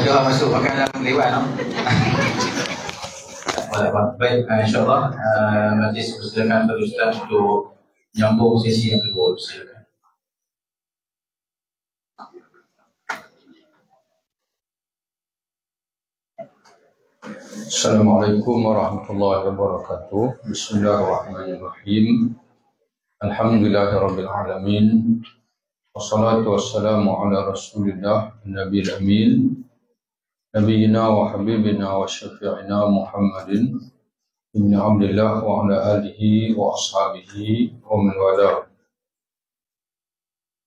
Ada orang masuk makan dalam lewat no? Baik, insyaAllah majlis persilakan Tuan Ustaz untuk menyambung sesi yang kedua. Silakan. Assalamualaikum warahmatullahi wabarakatuh. Bismillahirrahmanirrahim. Alhamdulillahirabbil alamin. Wassalatu wassalamu ala Rasulillah Nabil Amin. Nabiyina wa habibina wa syafi'ina Muhammadin ibn Abdullah wa ala alihi wa ashabihi wa man wala.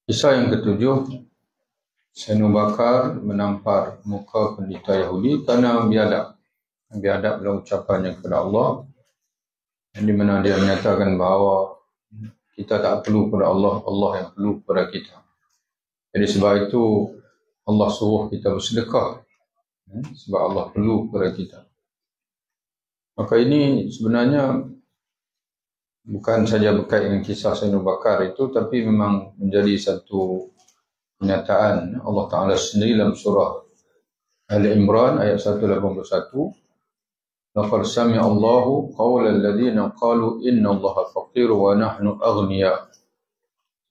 Kisah yang ketujuh, Sayyidina Abu Bakar menampar muka pendeta Yahudi kerana biadab dalam ucapannya kepada Allah, di mana dia menyatakan bahawa kita tak perlu kepada Allah, Allah yang perlu kepada kita. Jadi sebab itu Allah suruh kita bersedekah, sebab Allah perlu kepada kita. Maka ini sebenarnya bukan saja berkait dengan kisah Sayyidina Abu Bakar itu, tapi memang menjadi satu kenyataan Allah Ta'ala sendiri dalam surah Ali Imran ayat 181. Laqad sami'a Allahu qawla alladhina qalu inna Allaha faqir wa nahnu aghniya.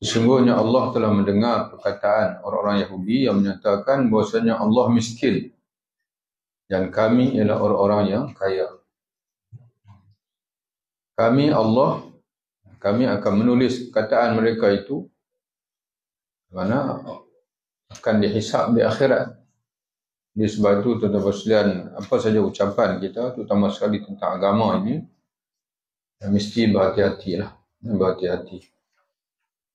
Sesungguhnya Allah telah mendengar perkataan orang-orang Yahudi yang menyatakan bahwasanya Allah miskin dan kami ialah orang-orang yang kaya. Kami akan menulis perkataan mereka itu, mana akan dihisab di akhirat. Di sebab itu tuan-tuan sekalian, apa saja ucapan kita, terutama sekali tentang agama ini, mesti berhati-hatilah, berhati-hati.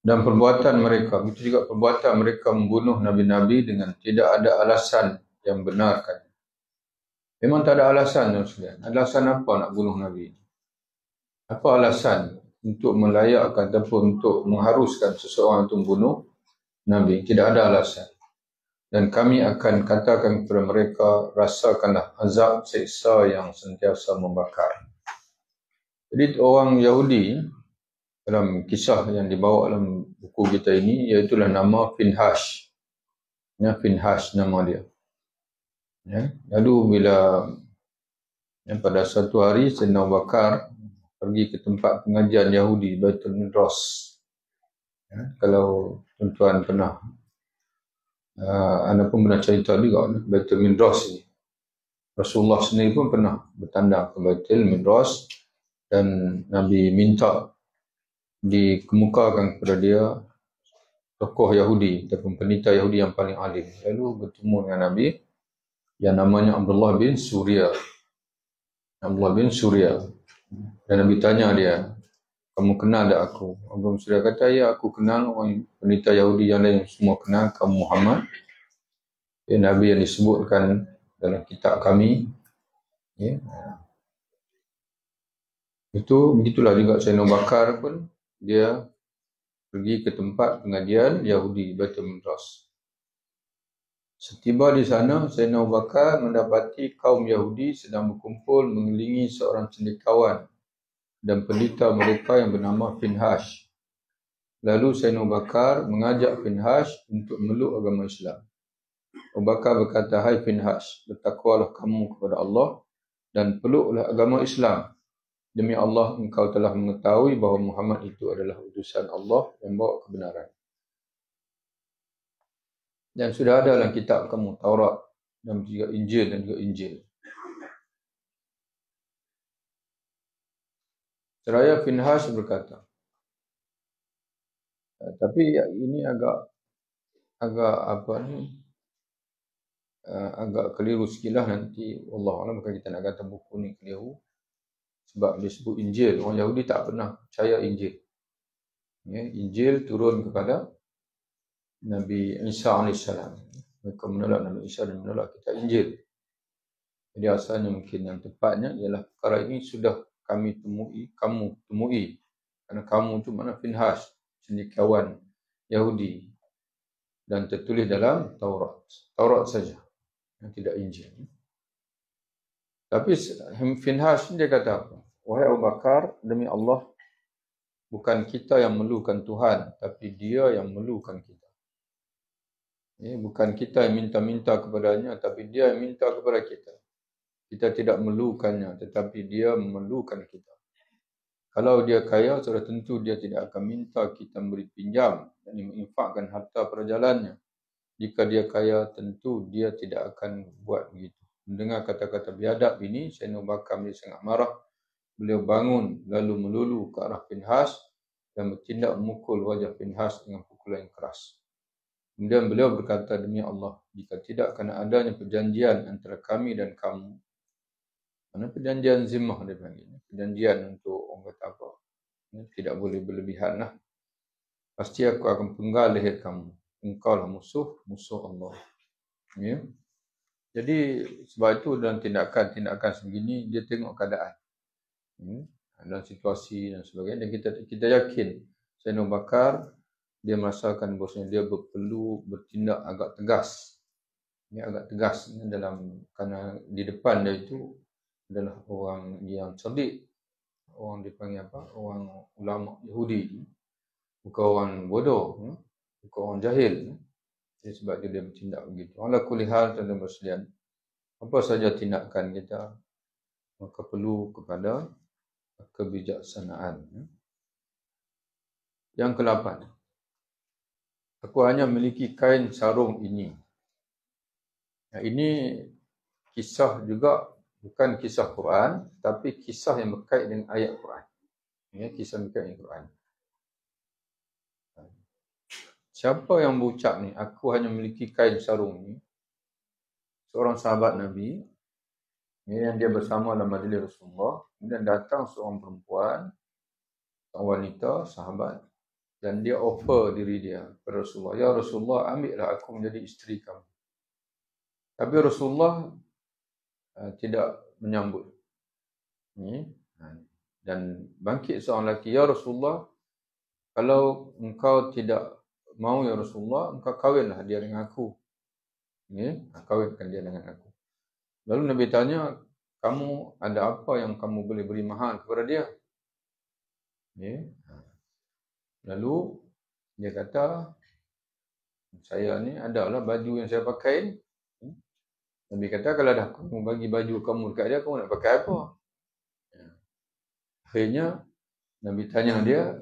Dan perbuatan mereka, begitu juga perbuatan mereka membunuh Nabi-Nabi dengan tidak ada alasan yang benarkan. Memang tak ada alasan, tuan sekalian. Alasan apa nak bunuh Nabi? Apa alasan untuk melayakkan ataupun untuk mengharuskan seseorang untuk membunuh Nabi? Tidak ada alasan. Dan kami akan katakan kepada mereka, rasakanlah azab seksa yang sentiasa membakar. Jadi orang Yahudi dalam kisah yang dibawa dalam buku kita ini, iaitulah nama Finhash. Ya, Finhash nama dia. Ya, lalu bila pada satu hari Sayyidina Abu Bakar pergi ke tempat pengajian Yahudi, Baitul Midrash. Ya, kalau tuan-tuan pernah, anda pun pernah cerita juga Baitul Midrash ini. Rasulullah sendiri pun pernah bertandang ke Baitul Midrash dan Nabi minta dikemukakan kepada dia tokoh Yahudi ataupun pendeta Yahudi yang paling alim. Lalu bertemu dengan Nabi yang namanya Abdullah bin Surya. Abdullah bin Surya. Dan Nabi tanya dia, kamu kenal tak aku? Abdullah bin Surya kata, ya aku kenal orang pendeta Yahudi yang lain semua kenal kamu Muhammad. Ya, Nabi yang disebutkan dalam kitab kami. Ya. Begitulah juga Sayyidina Abu Bakar pun, dia pergi ke tempat pengajian Yahudi, Baitul Midrash. Setiba di sana, Sayyidina Abu Bakar mendapati kaum Yahudi sedang berkumpul mengelilingi seorang cendekiawan dan pendeta mereka yang bernama Finhash. Lalu Sayyidina Abu Bakar mengajak Finhash untuk meluk agama Islam. Abu Bakar berkata, hai Finhash, bertakwalah kamu kepada Allah dan peluklah agama Islam. Demi Allah, engkau telah mengetahui bahawa Muhammad itu adalah utusan Allah yang bawa kebenaran. Dan sudah ada dalam kitab kamu, Taurat dan juga Injil. Seraya Finhash berkata, tapi ini agak keliru sekilah nanti. Wallahualam, bukan kita nak kata buku ni keliru. Sebab disebut Injil, orang Yahudi tak pernah percaya Injil. Ya, Injil turun kepada Nabi Isa AS. Mereka menolak Nabi Isa dan menolak kitab Injil. Jadi asalnya mungkin yang tepatnya ialah perkara ini sudah kamu temui. Kerana kamu itu makna Finhash, cendekiawan Yahudi. Dan tertulis dalam Taurat saja, yang tidak Injil. Tapi Finhash dia kata apa? Wahai Abu Bakar, demi Allah, bukan kita yang memerlukan Tuhan, tapi dia yang memerlukan kita. Bukan kita yang minta-minta kepadanya, tapi dia yang minta kepada kita. Kita tidak memerlukannya, tetapi dia memerlukan kita. Kalau dia kaya, sudah tentu dia tidak akan minta kita beri pinjam dan menginfakkan harta pada jalannya. Jika dia kaya, tentu dia tidak akan buat begitu. Mendengar kata-kata biadab ini, Sayyidina Abu Bakar menjadi sangat marah. Beliau bangun lalu melulu ke arah Pinhas dan bertindak memukul wajah Pinhas dengan pukulan yang keras. Kemudian beliau berkata, demi Allah, jika tidak kerana adanya perjanjian antara kami dan kamu, mana perjanjian zimmah dia panggil, perjanjian untuk orang kata apa, tidak boleh berlebihan lah. Pasti aku akan penggal leher kamu. Engkau lah musuh Allah. Ya. Jadi sebab itu dalam tindakan sebegini dia tengok keadaan, dalam situasi dan sebagainya. Dan kita yakin Sayyidina Abu Bakar dia merasakan bahawasanya dia perlu bertindak agak tegas. Agak tegas kerana di depan dia itu adalah orang yang cerdik, orang dipanggil apa? Orang ulama Yahudi, bukan orang bodoh, bukan orang jahil. Jadi sebab dia bertindak begitu. Ala kulli hal, tuan-tuan sekalian, apa saja tindakan kita, maka perlu kepada kebijaksanaan. Yang ke-8, aku hanya memiliki kain sarung ini. Ini kisah juga, bukan kisah Quran, tapi kisah yang berkait dengan ayat Quran. Kisah berkait dengan Quran. Siapa yang berucap ni, aku hanya memiliki kain sarung ni? Seorang sahabat Nabi, yang dia bersama dalam majlis Rasulullah. Kemudian datang seorang perempuan, seorang wanita, sahabat, dan dia offer diri dia kepada Rasulullah. Ya Rasulullah, ambillah aku menjadi isteri kamu. Tapi Rasulullah tidak menyambut. Dan bangkit seorang lelaki, ya Rasulullah, kalau engkau tidak mau ya Rasulullah, engkau kawinlah dia dengan aku. Kawinkan dia dengan aku. Lalu Nabi tanya, kamu ada apa yang kamu boleh beri mahar kepada dia? Lalu dia kata, saya ni adalah baju yang saya pakai. Nabi kata, kalau dah kamu bagi baju kamu dekat dia, kamu nak pakai apa? Akhirnya Nabi tanya dia,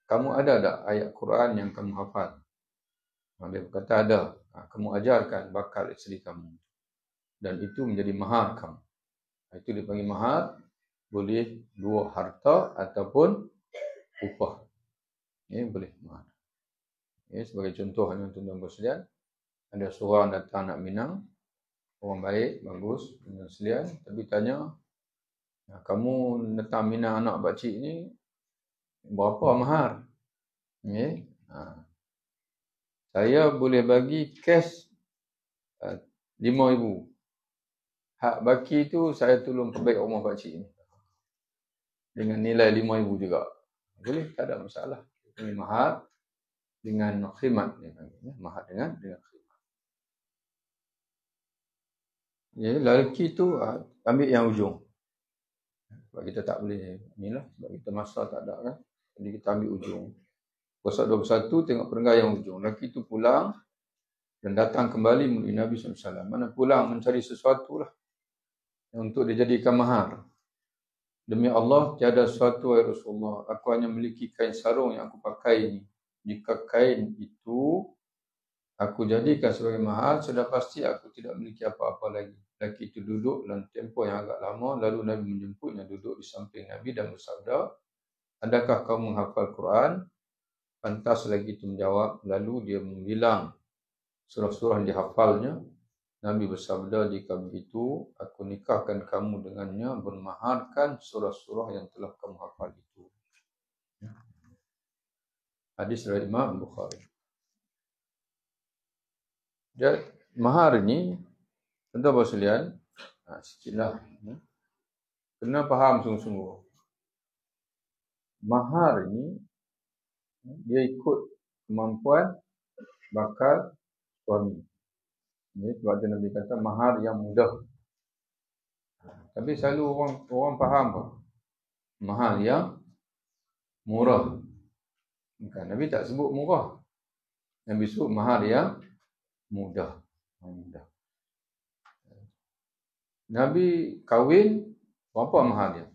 kamu ada tak ayat Quran yang kamu hafal? Dia berkata ada. Kamu ajarkan bakal isteri kamu. Dan itu menjadi mahar kamu. Itu dipanggil mahar. Boleh dua harta ataupun upah. Boleh mahar. Sebagai contoh, tuan-tuan sekalian, ada seorang datang nak minang. Orang baik, bagus, tuan-tuan sekalian. Tapi tanya, kamu datang minang anak pakcik ni, berapa mahar? Saya boleh bagi cash 5,000. Hak baki tu saya tolong perbaik rumah pakcik ni. Dengan nilai 5,000 juga. Boleh, tak ada masalah. Ini mahar dengan khidmat. Mahar dengan khidmat. Lelaki tu ambil yang ujung. Sebab kita tak boleh inilah. Sebab kita masa tak ada kan. Jadi kita ambil ujung. Puasa 21 tengok perenggai yang ujung. Lelaki tu pulang dan datang kembali melalui Nabi SAW. Mana pulang mencari sesuatu lah untuk dijadikan mahar. Demi Allah, tiada sesuatu ya Rasulullah. Aku hanya memiliki kain sarung yang aku pakai ini. Jika kain itu aku jadikan sebagai mahar, sudah pasti aku tidak memiliki apa-apa lagi. Lelaki itu duduk dalam tempoh yang agak lama. Lalu Nabi menjemputnya duduk di samping Nabi dan bersabda, adakah kau menghafal Quran? Pantas lagi itu menjawab. Lalu dia membilang surah-surah yang dihafalnya. Nabi bersabda, jika begitu, aku nikahkan kamu dengannya, bermaharkan surah-surah yang telah kamu hafal itu. Hadis dari Imam Bukhari. Dan mahar ni, tuan-tuan sekalian, sikitlah, kena faham sungguh-sungguh. Mahar ni, dia ikut kemampuan bakal suami. Sebab tu Nabi kata mahar yang mudah. Tapi selalu orang faham apa? Mahar yang murah. Bukan, Nabi tak sebut murah. Nabi sebut mahar yang mudah. Nabi kahwin, berapa mahar dia?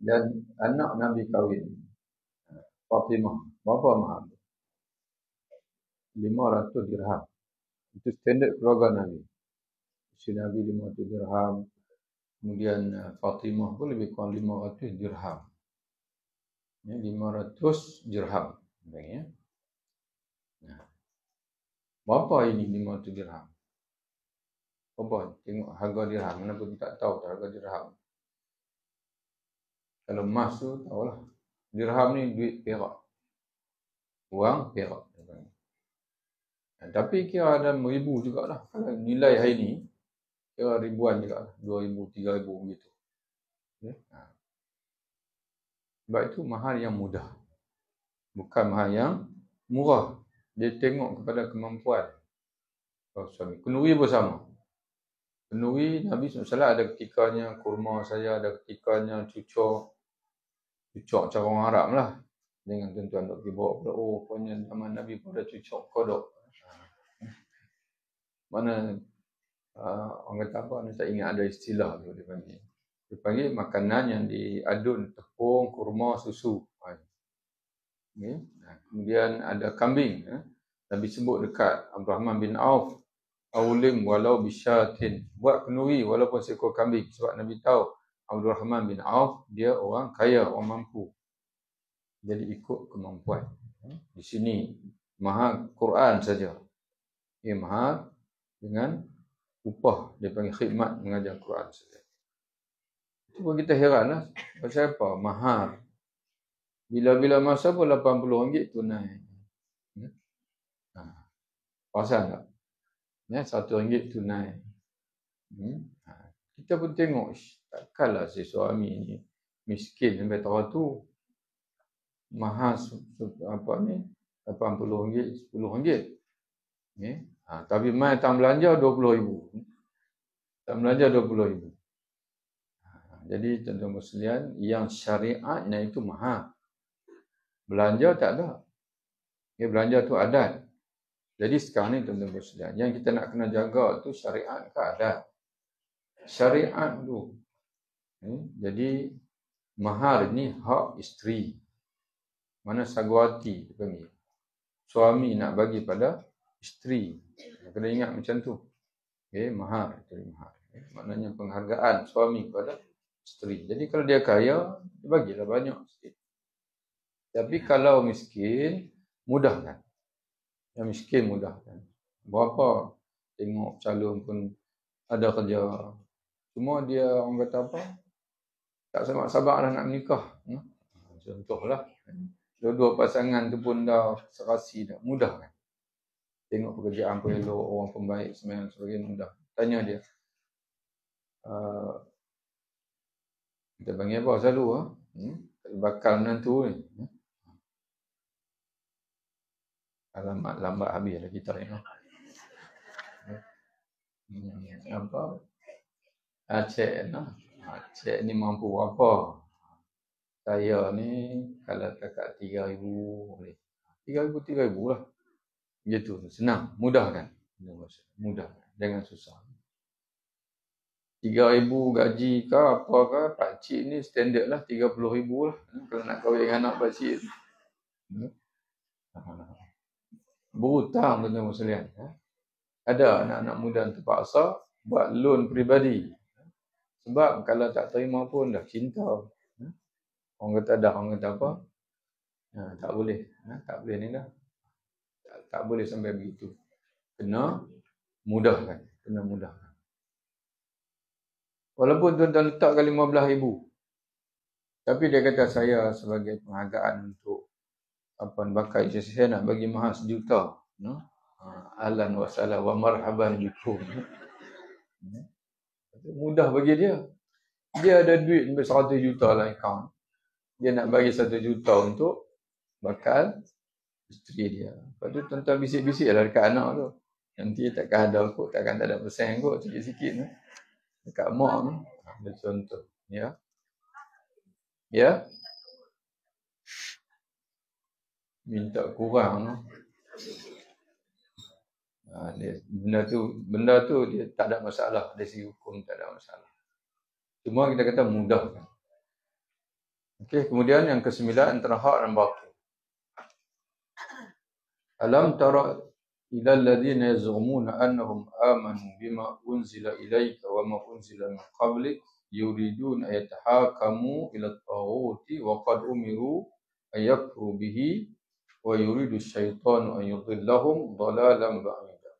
Dan anak Nabi kahwin, Fatimah, berapa mahar dia? 500 dirham. Itu standard keluarga Nabi. Isteri Nabi 500 dirham. Kemudian Fatimah pun lebih kurang 500 dirham. Ya, 500 dirham. Ya. Nah. Berapa ini 500 dirham? Apa? Tengok harga dirham. Mana pun tak tahu harga dirham. Kalau emas tu, tahulah. Dirham ni duit perak. Wang perak. Tapi kira ada 1,000 jugalah. Kalau nilai hari ni, kira ribuan jugalah. 2,000, 3,000 begitu. Ya? Sebab itu mahal yang mudah. Bukan mahal yang murah. Dia tengok kepada kemampuan suami. Kenduri pun sama. Kenduri Nabi SAW ada ketikanya kurma saya, ada ketikanya cucuk cara orang Arab lah. Dengan tuan-tuan dok pergi bawa pula, oh punya zaman Nabi pun ada cucuk kodok. Mana orang kata apa, saya tak ingat ada istilah tu dia panggil. Dia panggil makanan yang diadun tepung, kurma, susu. Okay. Kemudian ada kambing. Nabi sebut dekat Abdurrahman bin Auf, Aulim walau bisyatin. Buat kenduri walaupun seekor kambing. Sebab Nabi tahu Abdurrahman bin Auf, dia orang kaya, orang mampu. Jadi ikut kemampuan. Di sini, mahar Quran saja. Ia mahar dengan upah. Dia panggil khidmat mengajar Quran saja. Itu pun kita heran lah. Pasal apa? Mahar. Bila-bila masa pun RM80 tunai. Pasal tak? Ya, RM1 tunai. Kita pun tengok, takkanlah si suami ni miskin sampai tahu mahal apa ni RM80, RM10. Okay. Tapi mai tak belanja RM20,000. Tak belanja RM20,000. Jadi tuan-tuan sekalian, yang syariatnya itu mahal. Belanja tak ada. Okay, belanja tu adat. Jadi sekarang ni tuan-tuan sekalian, yang kita nak kena jaga tu syariat ke adat? Syariat tu. Jadi mahar ni hak isteri. Mana sagwati dipanggil. Suami nak bagi pada isteri. Kena ingat macam tu. Okay, mahar. Mahar. Maknanya penghargaan suami kepada isteri. Jadi kalau dia kaya, dia bagilah banyak sikit. Tapi kalau miskin, mudah kan? Yang miskin mudah kan? Berapa tengok calon pun ada kerja. Cuma dia orang kata apa? Tak sabar dah nak menikah. Contohlah. Dua-dua pasangan tu pun dah serasi dah. Mudah kan? Tengok pekerjaan pun elok, orang pun baik, sebagainya mudah. Tanya dia. Kita panggil apa selalu? Bakal menantu ni. Alamat lambat habis dah kita ni. Apa? Cik ni mampu apa? Saya ni kalau takat 3,000 boleh. 3,000 lah. Gitu, senang, mudah kan? Mudah, jangan susah. 3,000 gaji ke apa ke, pakcik ni standard lah 30,000 lah. Kalau nak kahwin dengan anak pakcik. Berhutang tuan-tuan sekalian. Ada anak-anak muda terpaksa buat loan peribadi. Sebab kalau tak terima pun dah cinta. Orang kata dah, orang kata apa? Tak boleh. Tak boleh ni dah. Tak boleh sampai begitu. Kena mudahkan. Kena mudahkan. Walaupun tuan-tuan letakkan 15,000. Tapi dia kata saya sebagai penghargaan untuk apa bakal saya nak bagi mahar 1 juta. Ahlan wa sahlan wa marhaban bikum. Mudah bagi dia. Dia ada duit sampai 100 juta lah akaun. Dia nak bagi 1 juta untuk bakal isteri dia. Lepas tu tuan-tuan bisik-bisik lah dekat anak tu. Nanti takkan ada kot, takkan tak ada persen kot, sikit-sikit. Dekat mak ni. Ada contoh. Ya. Ya. Minta kurang. Benda tu dia tak ada masalah dari segi hukum, tak ada masalah. Cuma kita kata mudah. Okey, kemudian yang ke-9 antara hak dan batil. Alam tara ila alladhina yaz'umuna annahum amanu bima unzila ilayka wa ma unzila min qablik yuridun ayatahakamu ila at-taghuti wa qad umiru ayakfuru bihi wa yuridu syaitanu an yudhillahum dhalalan ba'ida.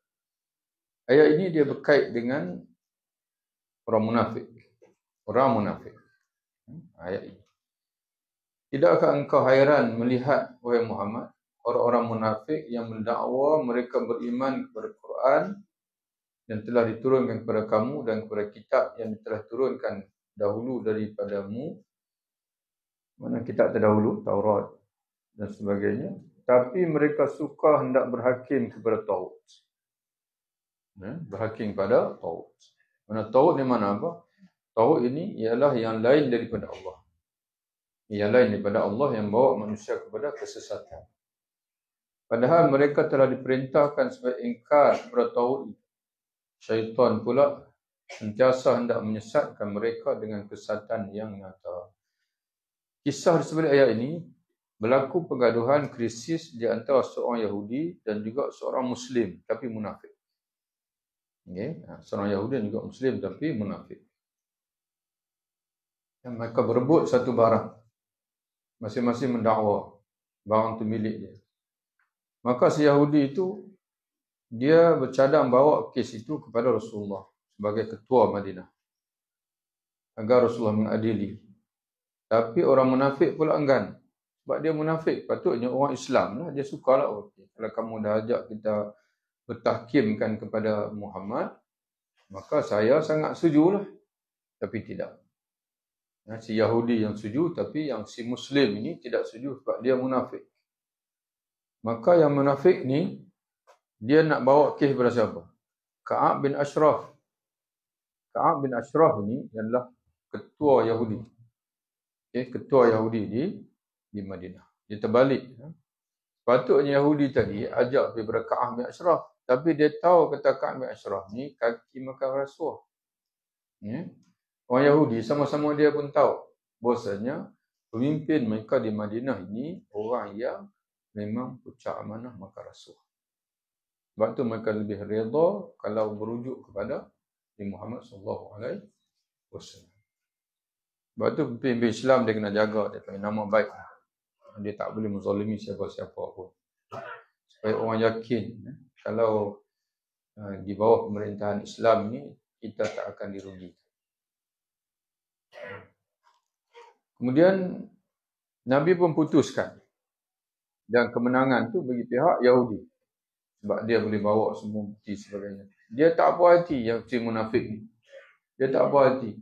Ayat ini dia berkait dengan orang munafik. Orang munafik. Ayat ini. Tidakkah engkau hairan melihat, wahai Muhammad, orang-orang munafik yang mendakwa mereka beriman kepada Quran yang telah diturunkan kepada kamu dan kepada kitab yang telah diturunkan dahulu daripadamu, mana kitab terdahulu, Taurat dan sebagainya, tapi mereka suka hendak berhakim kepada Taghut. Berhakim kepada Taghut. Mana Taghut ni mana apa? Taghut ini ialah yang lain daripada Allah. Yang lain daripada Allah yang bawa manusia kepada kesesatan. Padahal mereka telah diperintahkan sebagai ingkar kepada Taghut. Syaitan pula sentiasa hendak menyesatkan mereka dengan kesesatan yang nyata. Kisah di sebalik ayat ini berlaku pergaduhan krisis di antara seorang Yahudi dan juga seorang Muslim tapi munafik. Okay? Seorang Yahudi dan juga Muslim tapi munafik. Dan mereka berebut satu barang. Masing-masing mendakwa barang itu milik dia. Maka si Yahudi itu dia bercadang bawa kes itu kepada Rasulullah sebagai ketua Madinah agar Rasulullah mengadili. Tapi orang munafik pula enggan. Sebab dia munafik, patutnya orang Islam lah, dia sukalah. Okay, kalau kamu dah ajak kita bertahkimkan kepada Muhammad, maka saya sangat setujulah. Tapi tidak. Si Yahudi yang setuju, tapi yang si Muslim ini tidak setuju sebab dia munafik. Maka yang munafik ni, dia nak bawa kes kepada siapa? Ka'ab bin Ashraf. Ka'ab bin Ashraf ni adalah ketua Yahudi. Okay, ketua Yahudi di Madinah. Dia terbalik. Sepatutnya Yahudi tadi ajak pergi kepada Ka'ab bin Ashraf. Tapi dia tahu kata Ka'ab bin Ashraf ni kaki makan rasuah. Orang Yahudi sama-sama dia pun tahu bahasanya pemimpin mereka di Madinah ini orang yang memang pucak amanah makan rasuah. Sebab tu mereka lebih redha kalau berujuk kepada Muhammad sallallahu alaihi wasallam. Sebab tu pemimpin Islam dia kena jaga, dia punya nama baik. Dia tak boleh menzalimi siapa-siapa pun. Supaya orang yakin kalau di bawah pemerintahan Islam ni kita tak akan dirugikan. Kemudian Nabi pun putuskan dan kemenangan tu bagi pihak Yahudi. Sebab dia boleh bawa semua bukti sebagainya. Dia tak puas hati yang si munafik ni. Dia tak puas hati.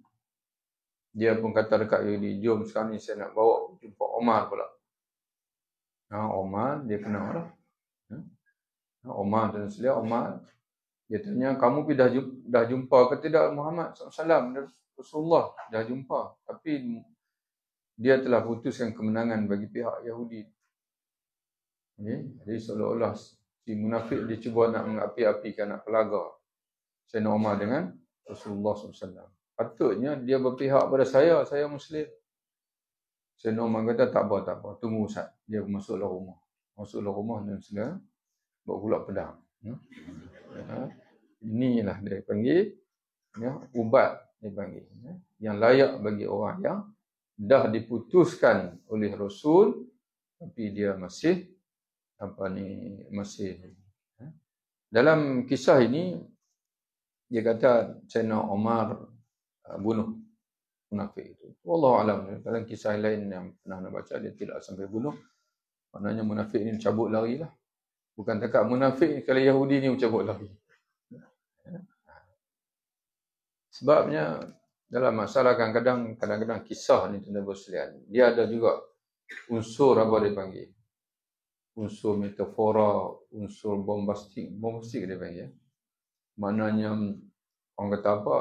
Dia pun kata dekat Yahudi, jom sekarang ni saya nak bawa jumpa Omar pula. Omar, dia kenal lah. Omar dan selia, Omar. Dia tanya, kamu dah jumpa ke tidak Muhammad SAW? Rasulullah dah jumpa. Tapi dia telah putuskan kemenangan bagi pihak Yahudi. Okay? Jadi seolah-olah si munafik dia cuba nak mengapi-apikan, nak pelaga Sayyidina Umar dengan Rasulullah SAW. Patutnya dia berpihak pada saya Muslim. Sayyidina Umar kata tak apa, tunggu Ustaz. Dia masuklah rumah dan segala bawa pula pedang. Inilah dia panggil ubat dia panggil. Yang layak bagi orang yang dah diputuskan oleh Rasul tapi dia masih dalam kisah ini dia kata Sayyidina Umar bunuh munafik itu. Wallahu alam. Dalam kisah lain yang pernah nak baca dia tidak sampai bunuh. Maknanya munafik ini cabut lari lah. Bukan takat munafik kalau Yahudi ni cabut lari. Sebabnya dalam masalah kadang-kadang kisah ni tuan-tuan sekalian, dia ada juga unsur apa dia panggil? Unsur metafora, unsur bombastik dia panggil. Maknanya orang kata apa?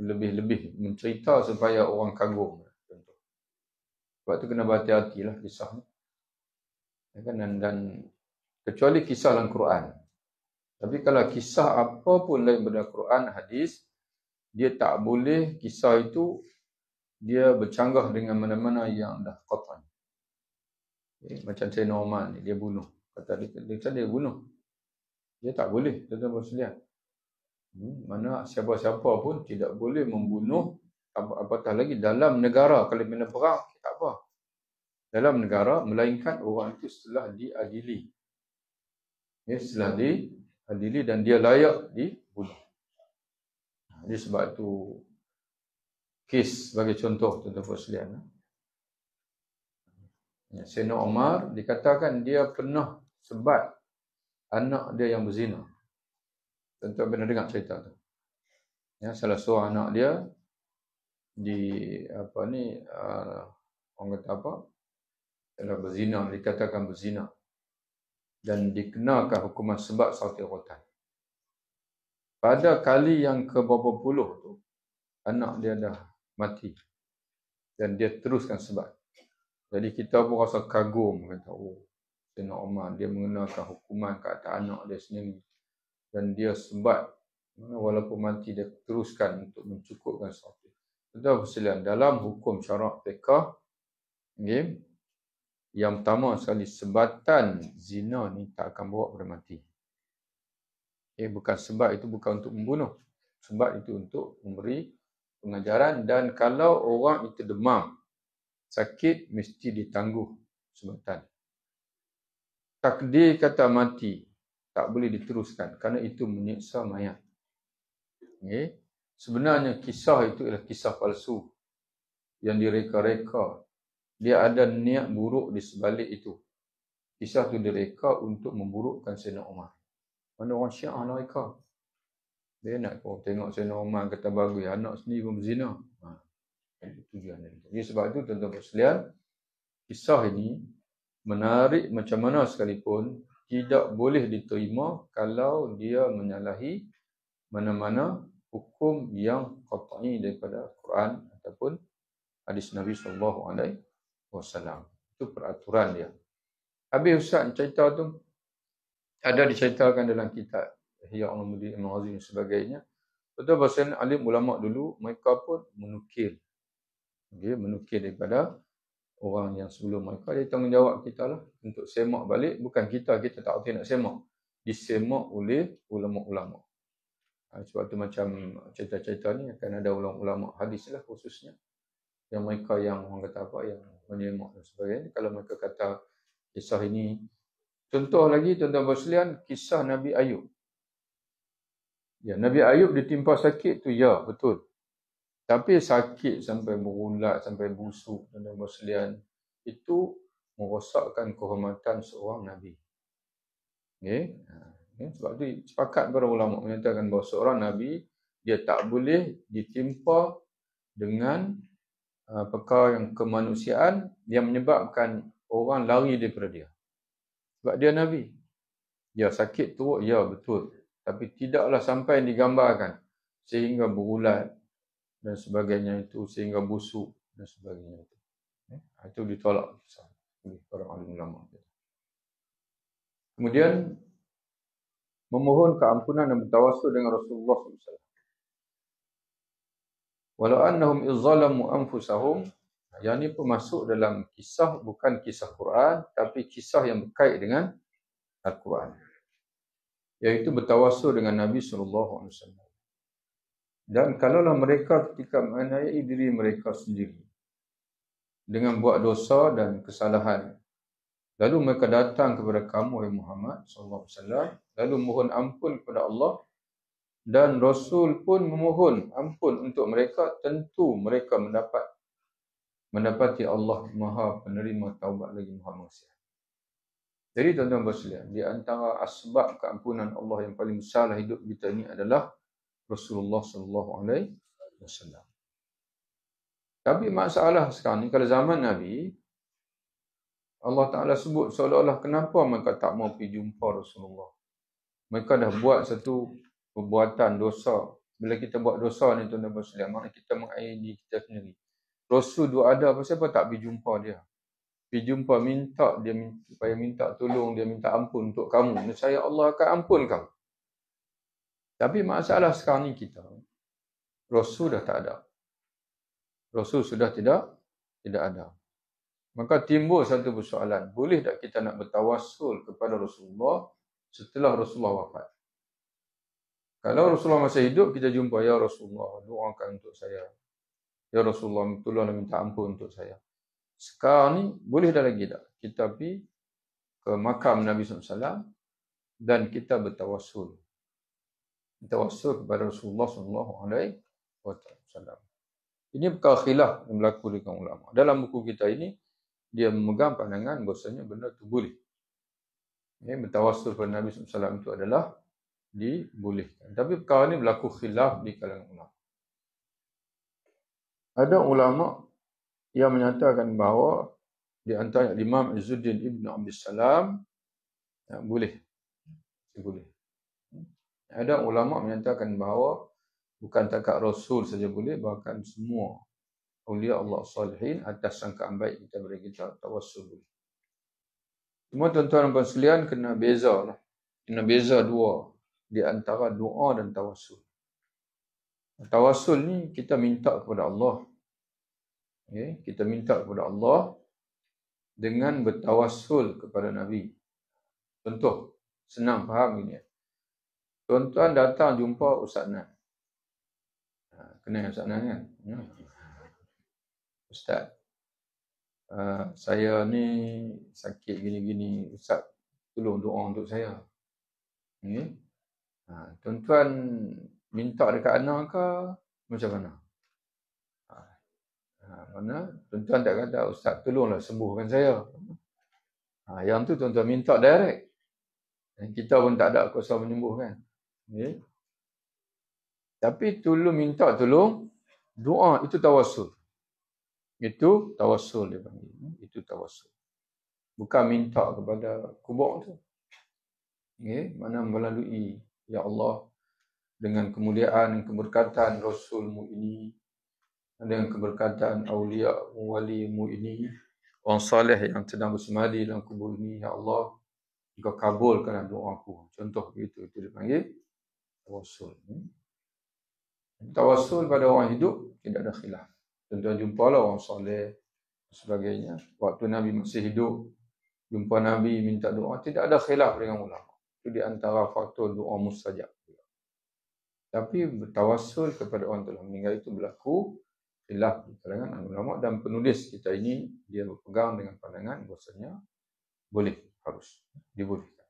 Lebih mencerita supaya orang kagum. Sebab tu kena berhati-hatilah kisah ni. Dan kecuali kisah dalam Quran. Tapi kalau kisah apa pun lain daripada Quran, hadis, dia tak boleh kisah itu dia bercanggah dengan mana-mana yang dah qat'an. Macam Sayyidina Umar ni, dia bunuh. Kata dia bunuh. Dia tak boleh, tuan-tuan sekalian. Mana siapa-siapa pun tidak boleh membunuh, apatah lagi dalam negara. Kalau bina perang, tak apa. Dalam negara, melainkan orang itu setelah diadili. Setelah diadili dan dia layak dibunuh. Jadi sebab itu, kes sebagai contoh, tuan-tuan sekalian. Sayyidina Umar dikatakan dia pernah sebat anak dia yang berzina. Tuan-tuan pernah dengar cerita tu. Salah seorang anak dia orang kata apa? Telah berzina, dikatakan berzina. Dan dikenakan hukuman sebat sauti rotan. Pada kali yang ke-berapa puluh tu, anak dia dah mati. Dan dia teruskan sebat. Jadi kita pun rasa kagum, kata, Sayyidina Umar, dia mengenakan hukuman ke atas anak dia sendiri. Dan dia sebat, walaupun mati dia teruskan untuk mencukupkan sesuatu. Tuan-tuan, dalam hukum syarak fiqh, yang pertama sekali, sebatan zina ni tak akan bawa kepada mati. Bukan sebat itu bukan untuk membunuh. Sebat itu untuk memberi pengajaran, dan kalau orang itu demam, sakit, mesti ditangguh sebatan. Takdir kata mati, tak boleh diteruskan kerana itu menyiksa mayat. Sebenarnya kisah itu adalah kisah palsu yang direka-reka. Dia ada niat buruk di sebalik itu. Kisah itu direka untuk memburukkan Sayyidina Umar. Mana orang Syiah nak reka. Dia nak tengok Sayyidina Umar kata bagus, anak sendiri pun berzina. Tujuan dia. Jadi sebab itu tuan-tuan sekalian, kisah ini menarik macam mana sekalipun tidak boleh diterima kalau dia menyalahi mana-mana hukum yang qat'i daripada Quran ataupun hadis Nabi SAW. Itu peraturan dia. Habis Ustaz cerita tu ada diceritakan dalam kitab Ihya Ulumuddin Ibn Hazm dan sebagainya. Betul bahasa alim ulama dulu mereka pun menukil daripada orang yang sebelum mereka. Dia tanggungjawab kita lah untuk semak balik. Bukan kita tak erti nak semak. Disemak oleh ulama-ulama. Sebab tu macam cerita-cerita ni akan ada ulama-ulama hadis lah khususnya. Yang mereka yang orang kata apa, yang menyemak dan sebagainya. Kalau mereka kata kisah ini. Contoh lagi tuan-tuan sekalian, kisah Nabi Ayub. Nabi Ayub ditimpa sakit tu, betul. Tapi sakit sampai berulat, sampai busuk dan sekalian, itu merosakkan kehormatan seorang Nabi. Sebab itu sepakat para ulama menyatakan bahawa seorang Nabi, dia tak boleh ditimpa dengan perkara yang kemanusiaan yang menyebabkan orang lari daripada dia. Sebab dia Nabi. Sakit teruk, betul. Tapi tidaklah sampai digambarkan sehingga berulat dan sebagainya itu, sehingga busuk dan sebagainya itu. Itu ditolak oleh para ulama. Kemudian memohon keampunan dan bertawassul dengan Rasulullah SAW. Walau annahum izzalamu anfusahum, yang ini pun masuk dalam kisah, bukan kisah Quran, tapi kisah yang berkait dengan Al-Quran. Iaitu bertawassul dengan Nabi SAW. Dan kalaulah mereka ketika menganiaya diri mereka sendiri dengan buat dosa dan kesalahan, lalu mereka datang kepada kamu, wahai Muhammad SAW, lalu mohon ampun kepada Allah, dan Rasul pun memohon ampun untuk mereka, tentu mereka mendapati Allah Maha Penerima Taubat lagi Maha Pengasih. Jadi tuan-tuan sekalian, di antara asbab keampunan Allah yang paling besar dalam hidup kita ini adalah Rasulullah SAW. Tapi masalah sekarang ni, kalau zaman Nabi, Allah Ta'ala sebut seolah-olah kenapa mereka tak mau pergi jumpa Rasulullah. Mereka dah buat satu perbuatan dosa. Bila kita buat dosa ni tuan-tuan sekalian, maknanya kita mengairi diri kita sendiri. Rasul dua ada, apa siapa tak pergi jumpa dia. pergi jumpa supaya minta tolong, dia minta ampun untuk kamu, nescaya Allah akan ampun kamu. Tapi masalah sekarang ni kita, Rasul dah tak ada. Rasul sudah tidak ada. Maka timbul satu persoalan, boleh tak kita nak bertawassul kepada Rasulullah setelah Rasulullah wafat? Kalau Rasulullah masih hidup, kita jumpa, ya Rasulullah, doakan untuk saya. Ya Rasulullah, tolonglah minta ampun untuk saya. Sekarang ni, boleh dah lagi tak? Kita pergi ke makam Nabi SAW dan kita bertawassul. Bertawassul kepada Rasulullah SAW. Ini perkara khilaf yang berlaku di kalangan ulama. Dalam buku kita ini, dia memegang pandangan bahasanya benda itu boleh. Bertawassul kepada Nabi SAW itu adalah dibolehkan. Tapi perkara ini berlaku khilaf di kalangan ulama. Ada ulama yang menyatakan bahawa di antara Imam Izzuddin Ibn Abdul Salam boleh. Ada ulama menyatakan bahawa bukan takat Rasul saja boleh, bahkan semua awliya Allah salihin atas sangkaan baik kita beri kita tawassul boleh. Cuma tuan-tuan dan puan sekalian kena beza lah. Kena beza dua di antara doa dan tawassul. Tawassul ni kita minta kepada Allah. Kita minta kepada Allah dengan bertawassul kepada Nabi. Contoh, senang faham ini. Tuan-tuan datang jumpa Ustaz Nan. Kenal Ustaz Nan kan? Ustaz, saya ni sakit gini-gini, Ustaz tolong doa untuk saya. Tuan-tuan minta dekat Ana ke macam mana? Mana tuan-tuan tak kata, Ustaz tolonglah sembuhkan saya. Yang tu tuan-tuan minta direct. Dan kita pun tak ada kuasa menyembuhkan. Tapi minta tolong, doa itu tawassul. Itu tawassul dia panggil. Itu tawassul. Bukan minta kepada kubur tu. Mana melalui, ya Allah, dengan kemuliaan, keberkatan Rasulmu ini, dengan keberkatan awliya walimu ini, orang salih yang sedang bersemadi dalam kubur ini, ya Allah, Engkau kabulkanlah doaku. Contoh begitu, itu dipanggil tawassul. Tawassul pada orang hidup tidak ada khilaf. Tuan-tuan jumpalah orang soleh sebagainya. Waktu Nabi masih hidup, jumpa Nabi minta doa, tidak ada khilaf dengan ulama. Itu di antara faktor doa mustajab. Tapi bertawassul kepada orang telah meninggal itu berlaku khilaf di kalangan ulama, dan penulis kita ini dia berpegang dengan pandangan bahasanya boleh, harus dibolehkan.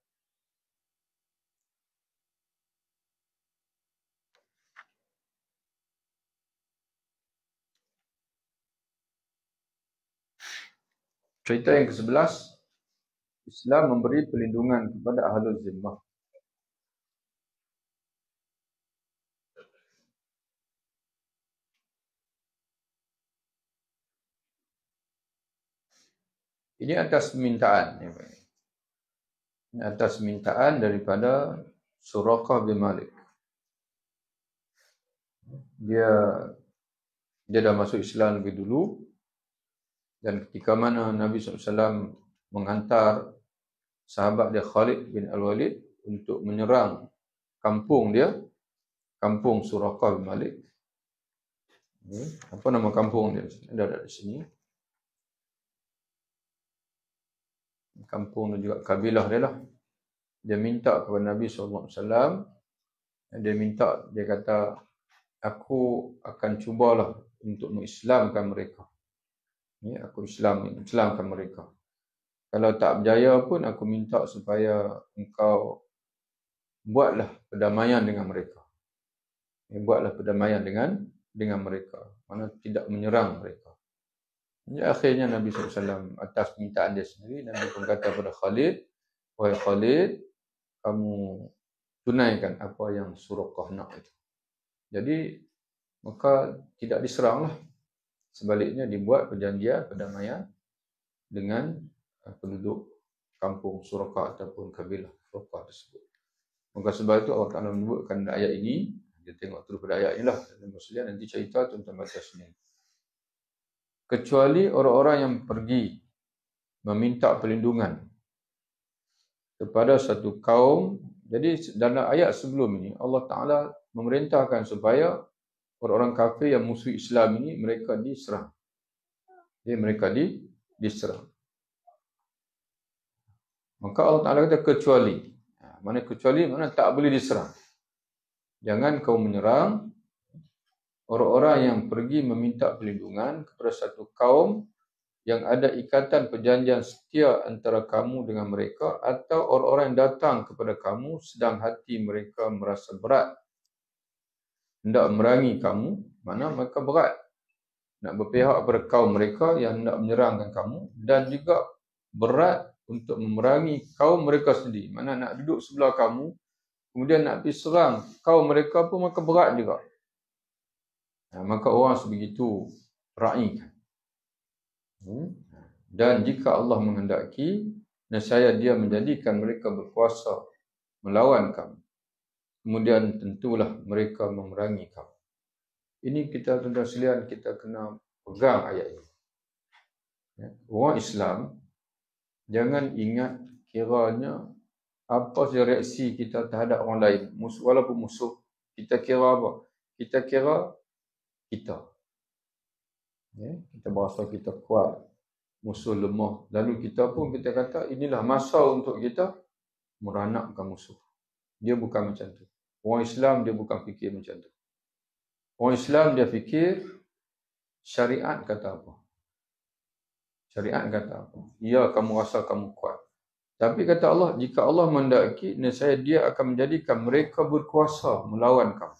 Cerita yang ke-11, Islam memberi perlindungan kepada ahlul zimmah. Ini atas permintaan. Ini atas permintaan daripada Suraqah bin Malik. Dia dah masuk Islam lebih dulu. Dan ketika mana Nabi SAW menghantar sahabat dia Khalid bin Al-Walid untuk menyerang kampung dia, kampung Suraqah bin Malik. Apa nama kampung dia? Ada di sini. Kampung dan juga kabilah dia lah. Dia minta kepada Nabi SAW. Dia kata, aku akan cubalah untuk mengislamkan mereka. Aku Islamkan mereka. Kalau tak berjaya pun, aku minta supaya engkau buatlah perdamaian dengan mereka. Buatlah perdamaian dengan mereka. Mana tidak menyerang mereka. Jadi akhirnya Nabi SAW atas permintaan dia sendiri, Nabi pun kata kepada Khalid, wahai Khalid, kamu tunaikan apa yang Suraqah nak itu. Jadi maka tidak diseranglah. Sebaliknya dibuat perjanjian perdamaian dengan penduduk kampung Suraqah ataupun kabilah Suraqah tersebut. Maka sebab itu Allah Ta'ala menyebutkan ayat ini. Dia tengok terus pada ayat inilah. Dan maksudnya nanti cerita tuan-tuan baca sendiri. Kecuali orang-orang yang pergi meminta perlindungan kepada satu kaum. Jadi dalam ayat sebelum ini Allah Ta'ala memerintahkan supaya orang-orang kafir yang musuh Islam ini mereka diserang. Jadi mereka diserang. Maka Allah Ta'ala kata kecuali. Mana kecuali, mana tak boleh diserang. Jangan kau menyerang orang-orang yang pergi meminta perlindungan kepada satu kaum yang ada ikatan perjanjian setia antara kamu dengan mereka, atau orang-orang yang datang kepada kamu sedang hati mereka merasa berat hendak memerangi kamu, mana mereka berat nak berpihak kepada kaum mereka yang hendak menyerangkan kamu, dan juga berat untuk memerangi kaum mereka sendiri. Mana nak duduk sebelah kamu, kemudian nak pergi serang kaum mereka pun maka berat juga. Maka orang sebegitu ra'i kan. Dan jika Allah menghendaki, nescaya Dia menjadikan mereka berkuasa melawan kamu. Kemudian tentulah mereka memerangi kamu. Ini kita tuan-tuan sekalian, kita kena pegang ayat ini. Orang Islam jangan ingat kiranya apa saja reaksi kita terhadap orang lain, musuh walaupun musuh, kita kira apa? Kita kira kita. Kita berasa kita kuat, musuh lemah. Lalu kita pun kita kata inilah masa untuk kita meranakkan musuh. Dia bukan macam tu. Orang Islam dia bukan fikir macam tu. Orang Islam dia fikir syariat kata apa? Syariat kata apa? Ya, kamu rasa kamu kuat. Tapi kata Allah, jika Allah menghendaki, nescaya Dia akan menjadikan mereka berkuasa melawan kamu.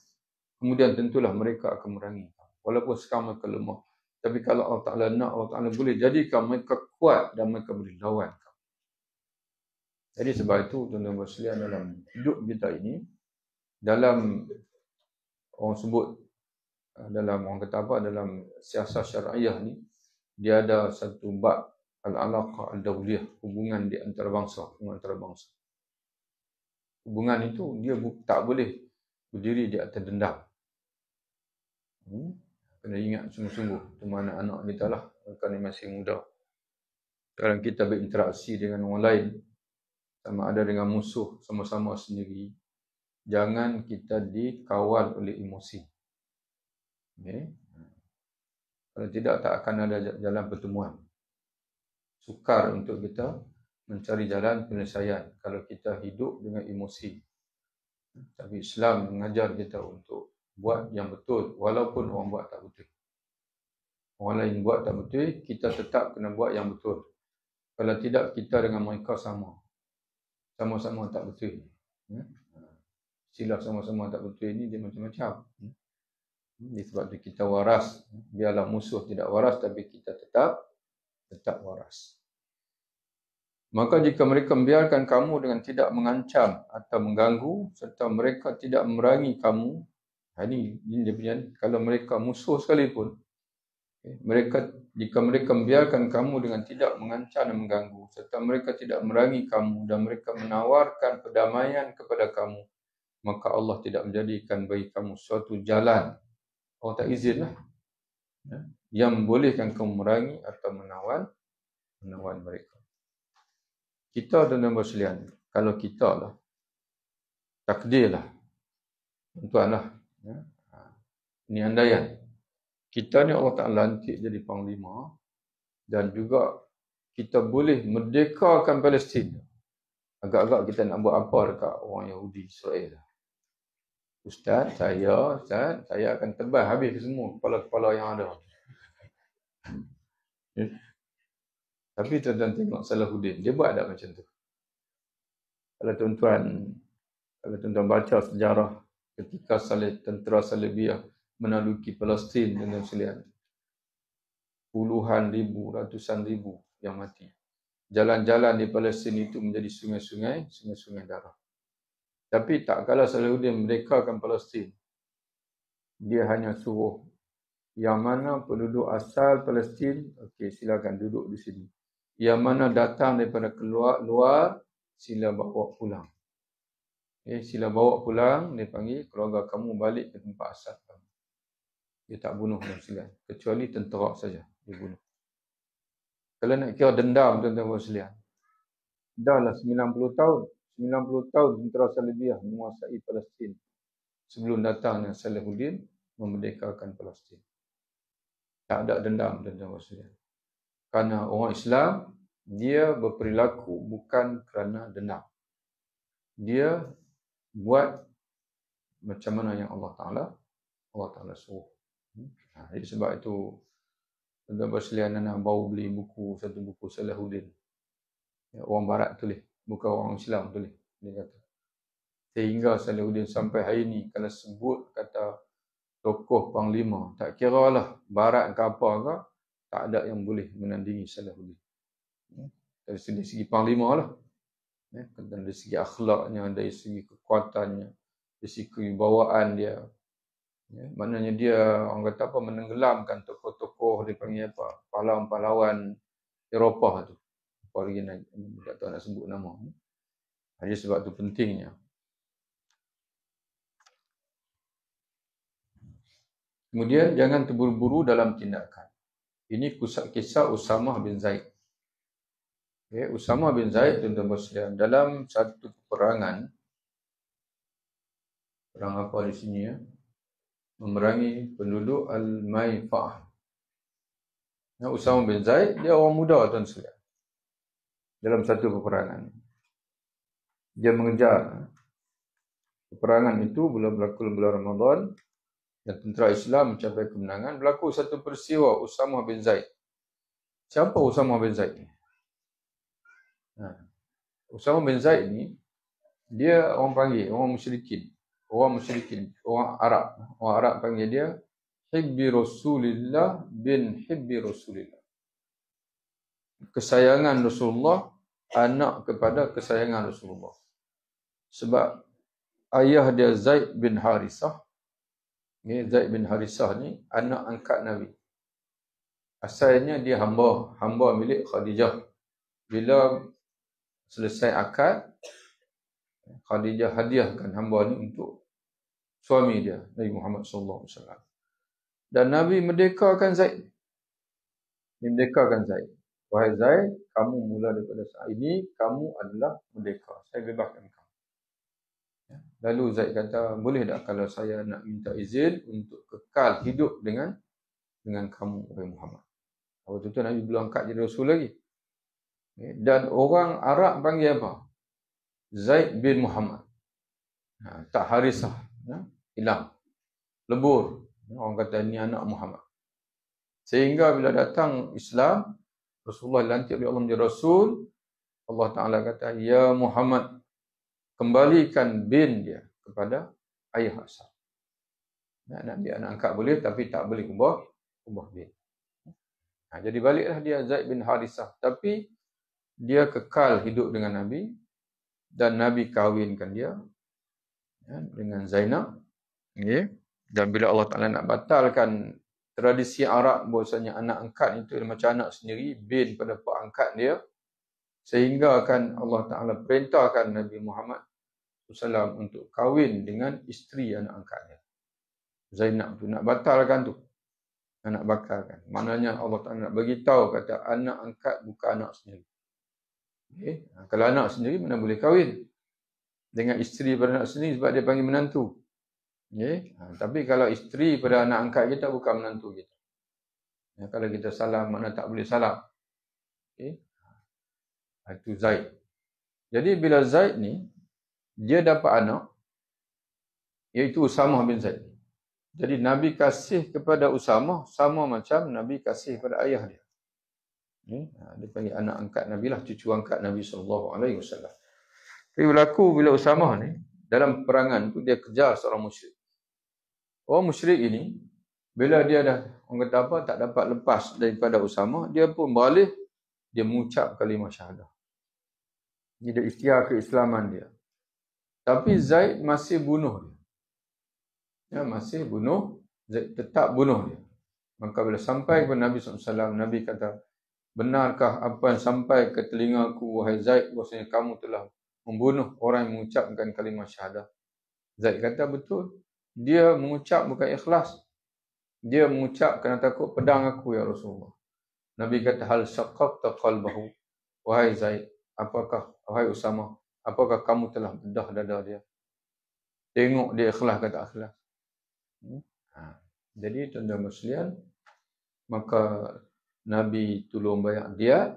Kemudian tentulah mereka akan memerangi kamu. Walaupun sekarang mereka lemah. Tapi kalau Allah Ta'ala nak, Allah Ta'ala boleh jadikan mereka kuat dan mereka boleh lawan kamu. Jadi sebab itu, tuan-tuan sekalian, dalam hidup kita ini, dalam orang sebut, dalam orang kata apa, dalam siasat syariah ni, dia ada satu bab al-alaqah al-dawliyah, hubungan di antara bangsa, Hubungan itu dia tak boleh berdiri di atas dendam. Kena ingat sungguh-sungguh, teman anak-anak kita lah, mereka ni masih muda. Kalau kita berinteraksi dengan orang lain, sama ada dengan musuh, sama-sama sendiri, jangan kita dikawal oleh emosi. Kalau tidak, tak akan ada jalan pertemuan. Sukar untuk kita mencari jalan penyelesaian kalau kita hidup dengan emosi. Tapi Islam mengajar kita untuk buat yang betul walaupun orang buat tak betul. Orang lain buat tak betul, kita tetap kena buat yang betul. Kalau tidak, kita dengan mereka sama-sama tak betul. Istilah sama-sama tak betul ini dia macam-macam. Sebab itu kita waras. Biarlah musuh tidak waras, tapi kita tetap waras. Maka jika mereka membiarkan kamu dengan tidak mengancam atau mengganggu, serta mereka tidak memerangi kamu, ini dia punya, kalau mereka musuh sekalipun, jika mereka membiarkan kamu dengan tidak mengancam dan mengganggu, serta mereka tidak memerangi kamu dan mereka menawarkan perdamaian kepada kamu, maka Allah tidak menjadikan bagi kamu suatu jalan, Allah tak izinlah, yang membolehkan kamu memerangi atau menawan mereka. Kita tuan-tuan sekalian, kalau kita lah, takdir lah, tuan lah, ini andaian. Kita ni Allah Ta'ala lantik jadi panglima, dan juga kita boleh merdekakan Palestin. Agak-agak kita nak buat apa dekat orang Yahudi Israel. Ustaz, saya akan tebas habis semua kepala-kepala yang ada. Tapi tuan-tuan tengok Salahuddin, dia buat tak macam tu? Kalau tuan-tuan baca sejarah ketika tentera Salibiyah menaluki Palestin dengan sekalian, puluhan ribu, ratusan ribu yang mati. Jalan-jalan di Palestin itu menjadi sungai-sungai darah. Tapi tak kala Salahuddin merdekakan Palestin, dia hanya suruh yang mana penduduk asal Palestin, okey, silakan duduk di sini. Yang mana datang daripada luar, sila bawa pulang. Sila bawa pulang, dia panggil keluarga kamu balik ke tempat asal kamu. Dia tak bunuh dan silat, kecuali tentera saja dia bunuh. Kalau nak kira dendam tuan-tuan sekalian, dahlah 90 tahun. 90 tahun tentera Salibiyah menguasai Palestin sebelum datangnya Salahuddin memerdekakan Palestin. Tak ada dendam tuan-tuan sekalian. Karena orang Islam, dia berperilaku bukan kerana dendam. Dia buat macam mana yang Allah Ta'ala suruh. Jadi sebab itu tuan-tuan sekalian, anak baru beli satu buku Salahuddin. Orang Barat tulis, bukan orang Islam tulis. Dia kata, sehingga Salahuddin sampai hari ini kalau sebut kata tokoh panglima, tak kira lah Barat ke apa ke, tak ada yang boleh menandingi Salahuddin. Dari segi panglima lah. Dari segi akhlaknya, dari segi kekuatannya, dari segi kewibawaan dia. Maknanya dia, orang kata apa, menenggelamkan tokoh-tokoh, dia panggil apa, pahlawan-pahlawan Eropah tu. Apa lagi tak tahu nak sebut nama. Jadi sebab tu pentingnya. Kemudian jangan terburu-buru dalam tindakan. Ini kisah Usamah bin Zaid. Usamah bin Zaid tuan-tuan sekalian, dalam satu peperangan, perang apa di sini ya? Memerangi penduduk Al-Maifah. Usamah bin Zaid, dia orang muda tuan sekalian. Dalam satu peperangan, dia mengejar. Peperangan itu berlaku bulan Ramadan dan tentera Islam mencapai kemenangan. Berlaku satu peristiwa Usamah bin Zaid. Siapa Usamah bin Zaid ni? Usamah bin Zaid ni, dia orang panggil, orang musyrikin, orang Arab. Orang Arab panggil dia Hibbi Rasulillah bin Hibbi Rasulillah. Kesayangan Rasulullah, anak kepada kesayangan Rasulullah. Sebab ayah dia Zaid bin Harithah. Zaid bin Harithah ni anak angkat Nabi. Asalnya dia hamba milik Khadijah. Bila selesai akad, Khadijah hadiahkan hamba ni untuk suami dia, Nabi Muhammad SAW. Dan Nabi merdekakan Zaid. Wahai Zaid, kamu mula daripada saat ini, kamu adalah merdeka. Saya bebaskan kamu. Lalu Zaid kata, boleh tak kalau saya nak minta izin untuk kekal hidup dengan kamu, wahai Muhammad. Waktu itu Nabi belum angkat jadi Rasul lagi. Dan orang Arab panggil apa? Zaid bin Muhammad. Tak Harithah. Hilang. Lebur. Orang kata ini anak Muhammad. Sehingga bila datang Islam, Rasulullah dilantik oleh Allah menjadi Rasul. Allah Ta'ala kata, ya Muhammad, kembalikan bin dia kepada ayah asal. Nabi anak angkat boleh, tapi tak boleh ubah bin. Jadi baliklah dia Zaid bin Harithah. Tapi dia kekal hidup dengan Nabi. Dan Nabi kahwinkan dia dengan Zainab. Dan bila Allah Ta'ala nak batalkan tradisi Arab bahwasanya anak angkat itu macam anak sendiri, bin pada pak angkat dia, sehingga kan Allah Ta'ala perintahkan Nabi Muhammad SAW untuk kahwin dengan isteri anak angkat dia, Zainab tu. Nak batalkan tu, nak batalkan. Maknanya Allah Ta'ala nak bagi tahu kata anak angkat bukan anak sendiri. Kalau anak sendiri mana boleh kahwin dengan isteri pada anak sendiri sebab dia panggil menantu. Tapi kalau isteri pada anak angkat kita bukan menantu kita. Kalau kita salam, mana tak boleh salam. Itu Zaid. Jadi bila Zaid ni, dia dapat anak, iaitu Usamah bin Zaid. Jadi Nabi kasih kepada Usamah sama macam Nabi kasih kepada ayah dia. Dia panggil anak angkat Nabi lah, cucu angkat Nabi SAW. Tapi berlaku bila Usamah ni, dalam perangan tu dia kejar seorang musyrik. Orang musyrik ini, bila dia dah, orang kata apa, tak dapat lepas daripada Usamah, dia pun balik, dia mengucap kalimah syahadah. Dia ikhtiar keislaman dia. Tapi Zaid masih bunuh dia. Masih bunuh, Zaid tetap bunuh dia. Maka bila sampai kepada Nabi SAW, Nabi kata, benarkah apa yang sampai ke telingaku, wahai Zaid, bahwasanya kamu telah membunuh orang yang mengucapkan kalimah syahadah? Zaid kata, betul. Dia mengucap bukan ikhlas. Dia mengucap kerana takut pedang aku, ya Rasulullah. Nabi kata, hal syaqqaqta qalbahu. Wahai Zaid, wahai Usama, apakah kamu telah bedah dada dia? Tengok dia ikhlas ke tak ikhlas. Jadi tuan-tuan sekalian, maka Nabi tolong bayar dia,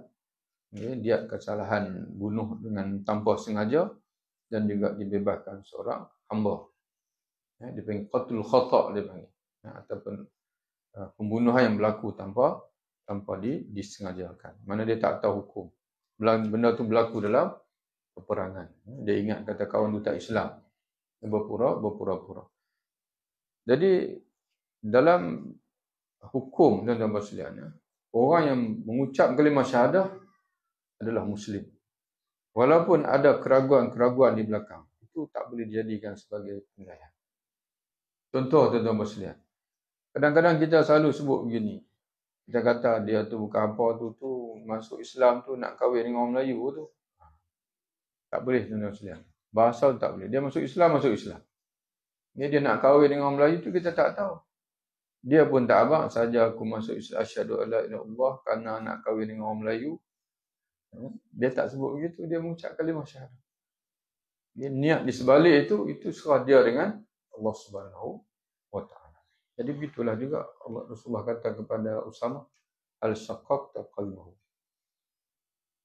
dia kesalahan bunuh dengan tanpa sengaja, dan juga dibebaskan seorang hamba. Dia panggil qatlul khata', dia panggil. Ataupun pembunuhan yang berlaku tanpa disengajakan. Mana dia tak tahu hukum. Benda tu berlaku dalam peperangan. Dia ingat kata kawan tu tak Islam. Dia berpura-pura. Jadi dalam hukum dan dalam sekalian, orang yang mengucap kalimah syahadah adalah Muslim. Walaupun ada keraguan-keraguan di belakang, itu tak boleh dijadikan sebagai penilaian. Contoh tuan-tuan sekalian, kadang-kadang kita selalu sebut begini. Kita kata dia tu bukan apa tu masuk Islam tu nak kahwin dengan orang Melayu tu. Tak boleh tuan-tuan sekalian. Bahasa tak boleh. Dia masuk Islam. Dia nak kahwin dengan orang Melayu tu kita tak tahu. Dia pun tak abang saja aku masuk Islam asyhadu alla ilaha illallah kerana nak kahwin dengan orang Melayu. Dia tak sebut begitu, dia mengucap kalimah syahadah. Dia niat di sebalik itu serah dia dengan Allah Subhanahu wa taala. Jadi begitulah juga Rasulullah kata kepada Usama, al-syaqqaqta qalbahu.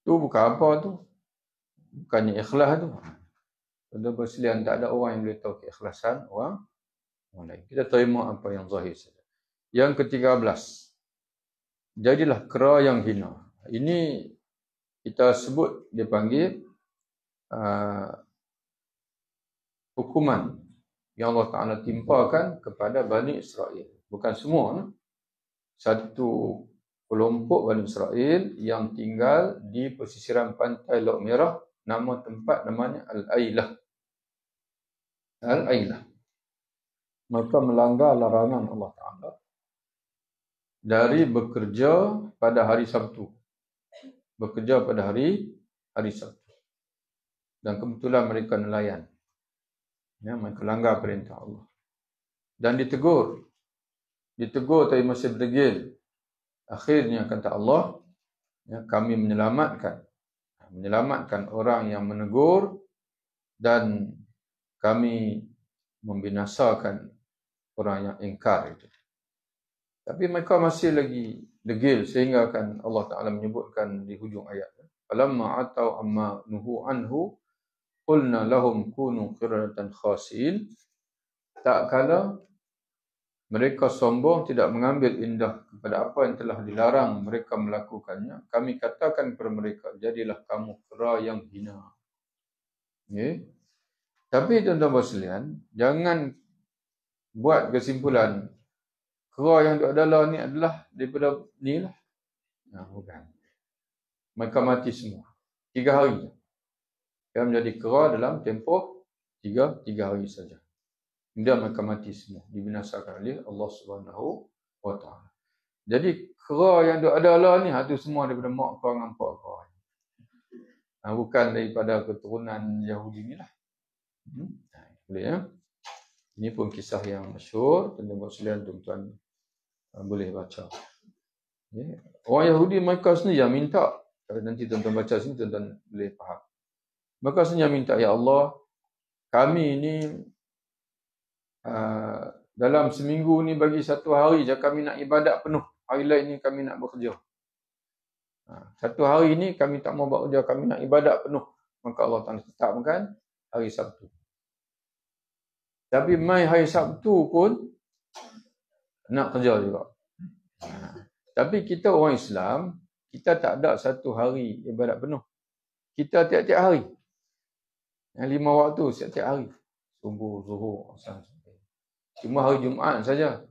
Tu bukan apa tu? Bukannya ikhlas tu. Pada perselian tak ada orang yang boleh tahu keikhlasan orang lain. Kita terima apa yang zahir saja. Yang ke-13. Jadilah kera yang hina. Ini kita sebut dia panggil hukuman yang Allah Ta'ala timpakan kepada Bani Israel. Bukan semua. Satu kelompok Bani Israel yang tinggal di pesisiran pantai Laut Merah, nama tempat namanya Al-Ailah. Al-Ailah. Maka melanggar larangan Allah Ta'ala dari bekerja pada hari Sabtu. Bekerja pada hari Sabtu. Dan kebetulan mereka nelayan. Mereka langgar perintah Allah. Dan ditegur. Ditegur tapi masih berdegil. Akhirnya kata Allah, kami menyelamatkan orang yang menegur dan kami membinasakan orang yang ingkar itu. Tapi mereka masih lagi degil sehingga kan Allah Ta'ala menyebutkan di hujung ayat. Falamma atau amma nuhu anhu qulna lahum kunu qiradatan khasiin. Tak kala mereka sombong tidak mengambil indah kepada apa yang telah dilarang mereka melakukannya, kami katakan kepada mereka, jadilah kamu kera yang hina. Okay. Tapi tuan-tuan sekalian, jangan buat kesimpulan kera yang adalah ni adalah daripada ni lah. Bukan. Mereka mati semua. 3 hari. Dia menjadi kera dalam tempoh 3 hari saja. Kemudian mereka mati semua. Dibinasakan oleh Allah Subhanahu wa taala. Jadi kera yang adalah ni itu semua daripada mak kera dengan pak kera. Bukan daripada keturunan Yahudi ni lah. Boleh ya. Ini pun kisah yang masyhur. Tuan-tuan boleh baca. Orang Yahudi mereka sendiri yang minta. Kalau nanti tuan-tuan baca sini, tuan-tuan boleh faham. Mereka sendiri yang minta, ya Allah, kami ini dalam seminggu ni bagi 1 hari je kami nak ibadat penuh. Hari lain ni kami nak bekerja. 1 hari ni kami tak mau bekerja, kami nak ibadat penuh. Maka Allah Ta'ala tetapkan hari Sabtu. Tapi mai hari Sabtu pun nak kerja juga. Tapi kita orang Islam, kita tak ada 1 hari ibadat penuh. Kita tiap-tiap hari. 5 waktu setiap hari. Subuh, zuhur, asar. Cuma hari Jumaat saja.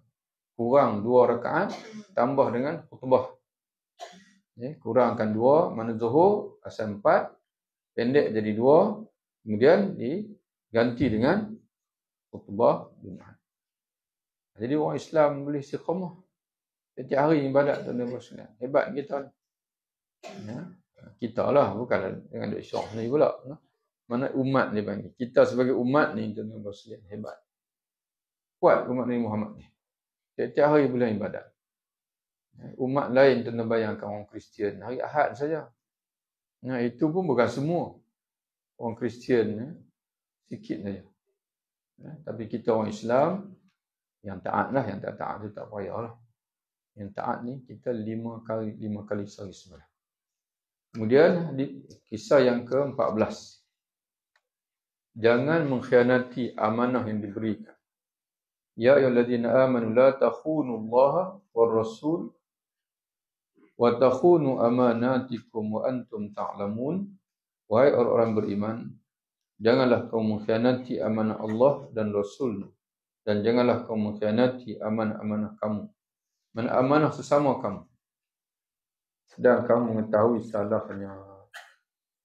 Kurang 2 rakaat tambah dengan khutbah. Kurangkan 2, mana zuhur, asar 4. Pendek jadi 2. Kemudian diganti dengan khutbah Jumaat. Jadi orang Islam boleh istiqamah. Setiap hari ibadat tuan-tuan sekalian. Hebat kita. Kita lah, bukan dengan duk syok ni pula. Mana umat ni panggil. Kita sebagai umat ni tuan-tuan sekalian hebat. Kuat umat Nabi Muhammad ni. Setiap hari boleh ibadat. Umat lain tuan bayangkan orang Kristian hari Ahad saja. Itu pun bukan semua. Orang Kristian sikit saja. Tapi kita orang Islam yang taat lah, yang tak taat tu tak payahlah. Yang taat ni kita 5 kali sehari sembahyang. Kemudian kisah yang ke-14. Jangan mengkhianati amanah yang diberikan. Ya ayyuhallazina amanu la takhunu Allah war rasul wa takhunu amanatikum wa antum ta'lamun. Wahai orang-orang beriman, janganlah kamu mengkhianati amanah Allah dan Rasul, dan janganlah kamu mengkhianati amanah-amanah kamu, amanah sesama kamu, sedang kamu mengetahui salahnya.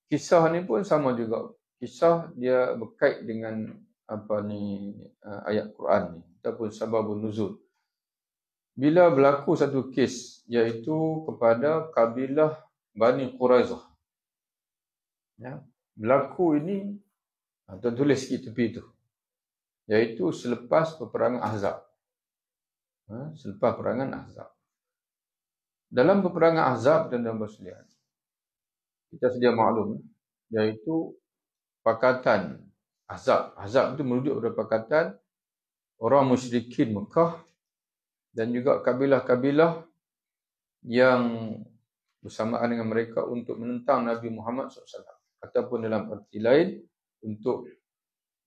Kisah ni pun sama juga. Kisah dia berkait dengan ayat Quran ni ataupun sababun nuzul. Bila berlaku satu kes, iaitu kepada kabilah Bani Quraizah. Berlaku ini, tulis sikit tepi tu, iaitu selepas peperangan Ahzab. Selepas peperangan Ahzab. Dalam peperangan Ahzab dan dalam Baslian, kita sedia maklum, iaitu pakatan Ahzab. Ahzab itu merujuk pada pakatan orang musyrikin Mekah dan juga kabilah-kabilah yang bersamaan dengan mereka untuk menentang Nabi Muhammad SAW. Ataupun dalam arti lain, untuk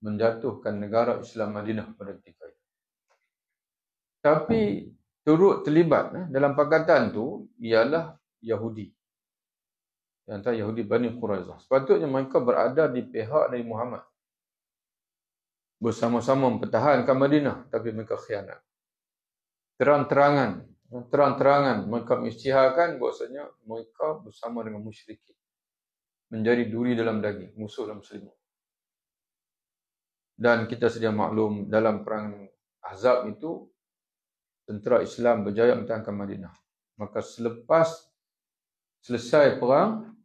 menjatuhkan negara Islam Madinah pada ketika itu. Tapi turut terlibat dalam pakatan tu ialah Yahudi. Antara Yahudi Bani Quraizah. Sepatutnya mereka berada di pihak Nabi Muhammad. Bersama-sama mempertahankan Madinah, tapi mereka khianat. Terang-terangan mereka mengisytiharkan bahwasanya mereka bersama dengan musyrikin, menjadi duri dalam daging, musuh dalam selimut. Dan kita sedia maklum, dalam perang Ahzab itu tentera Islam berjaya mempertahankan Madinah. Maka selepas selesai perang,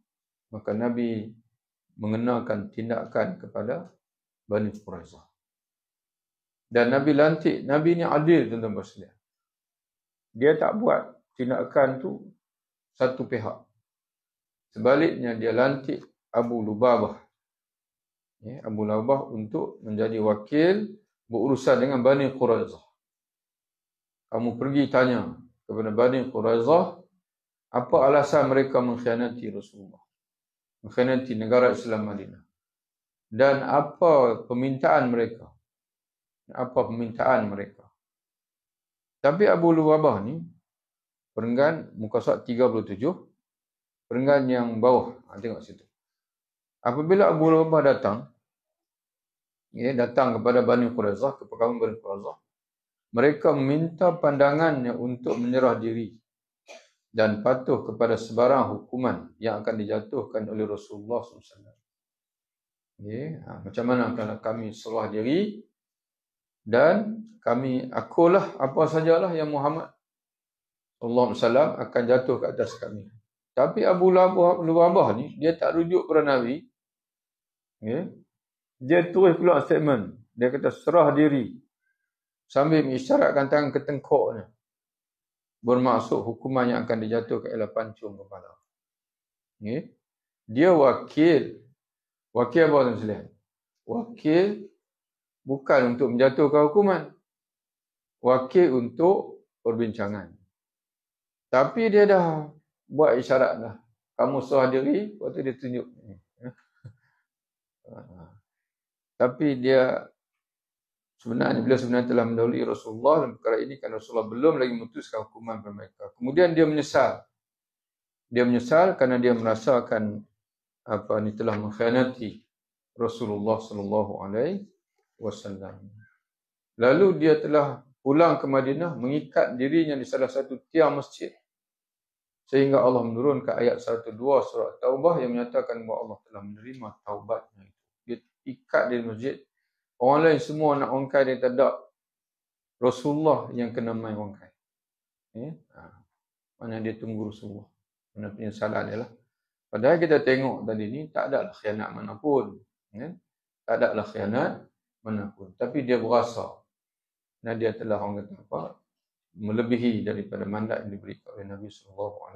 maka Nabi mengenakan tindakan kepada Bani Quraizah. Dan Nabi lantik, Nabi ni adil tuan-tuan sekalian. Dia tak buat tindakan tu satu pihak. Sebaliknya dia lantik Abu Lubabah. Abu Lubabah untuk menjadi wakil berurusan dengan Bani Quraizah. Kamu pergi tanya kepada Bani Quraizah, apa alasan mereka mengkhianati Rasulullah, mengkhianati negara Islam Madinah, dan apa permintaan mereka. Tapi Abu Lubabah ni, perenggan muka surat 37, perenggan yang bawah, tengok situ. Apabila Abu Lubabah datang kepada Bani Quraizah, ke pekawan Bani Quraizah, mereka meminta pandangannya untuk menyerah diri dan patuh kepada sebarang hukuman yang akan dijatuhkan oleh Rasulullah SAW. Macam mana kalau kami serah diri dan kami akulah apa sajalah yang Muhammad SAW akan jatuh ke atas kami. Tapi Abu Lubabah ni, dia tak rujuk pada Nabi. Dia terus keluar statement. Dia kata serah diri, sambil mengisyaratkan tangan ke tengkuknya. Bermaksud hukuman yang akan dijatuhkan ialah pancung kepala. Dia wakil. Wakil apa tuan sekalian? Wakil bukan untuk menjatuhkan hukuman. Wakil untuk perbincangan. Tapi dia dah buat isyarat dah. Kamu serah diri, lepas tu dia tunjuk. Tapi dia bila sebenarnya telah mendahului Rasulullah dalam perkara ini, kan Rasulullah belum lagi memutuskan hukuman kepada mereka. Kemudian dia menyesal. Dia menyesal kerana dia merasakan telah mengkhianati Rasulullah SAW. Lalu dia telah pulang ke Madinah, mengikat dirinya di salah satu tiang masjid, sehingga Allah menurunkan ayat 102 surah Taubah yang menyatakan bahawa Allah telah menerima taubatnya. Dia ikat di masjid. Orang lain semua nak ongkai, dia tak ada. Rasulullah yang kena main ongkai. Mana dia tunggu Rasulullah. Mana penyesalan dia lah. Padahal kita tengok tadi ni, tak adalah khianat manapun. Tak adalah khianat manapun. Tapi dia berasa. Dan dia telah, orang kata apa, melebihi daripada mandat yang diberikan oleh Nabi SAW.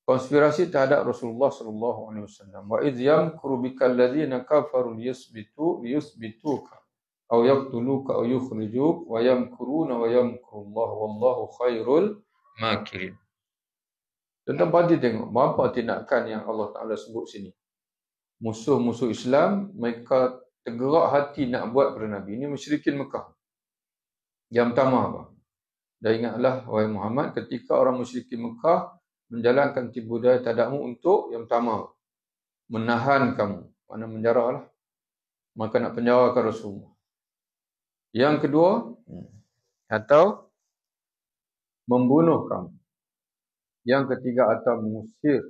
Konspirasi terhadap Rasulullah SAW. Wa idh yamkuru bikal ladzina kafaru liyusbituka aw yaqtuluka aw yukhrijuk wa yamkuruna wa yamkurullah wallahu khairul makirin. Tentang pasti tengok berapa tindakan yang Allah Ta'ala sebut sini. Musuh-musuh Islam, mereka tergerak hati nak buat kepada Nabi. Ini musyrikin Mekah. Yang pertama apa? Dan ingatlah, wahai Muhammad, ketika orang musyrikin Mekah menjalankan tipu daya terhadapmu untuk yang pertama, menahan kamu. Mana menjara lah. Maka nak penjarakan Rasulullah. Yang kedua, atau membunuh kamu. Yang ketiga, atau mengusir.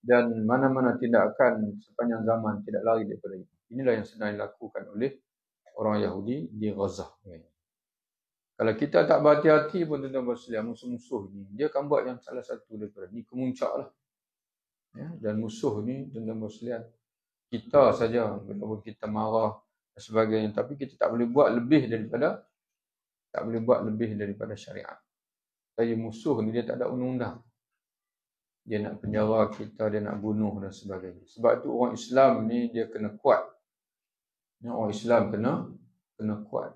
Dan mana-mana tindakan sepanjang zaman tidak lari daripada itu. Inilah yang sedang dilakukan oleh orang Yahudi di Gaza. Kalau kita tak berhati-hati pun tuan-tuan bersekalian, musuh-musuh ni, dia akan buat yang salah satu daripada ni, kemuncak lah. Ya, dan musuh ni, tuan-tuan bersekalian, kita saja, walaupun kita marah dan sebagainya, tapi kita tak boleh buat lebih daripada syariat. Jadi musuh ni dia tak ada undang-undang. Dia nak penjara kita, dia nak bunuh dan sebagainya. Sebab tu orang Islam ni dia kena kuat. Orang Islam kena kuat.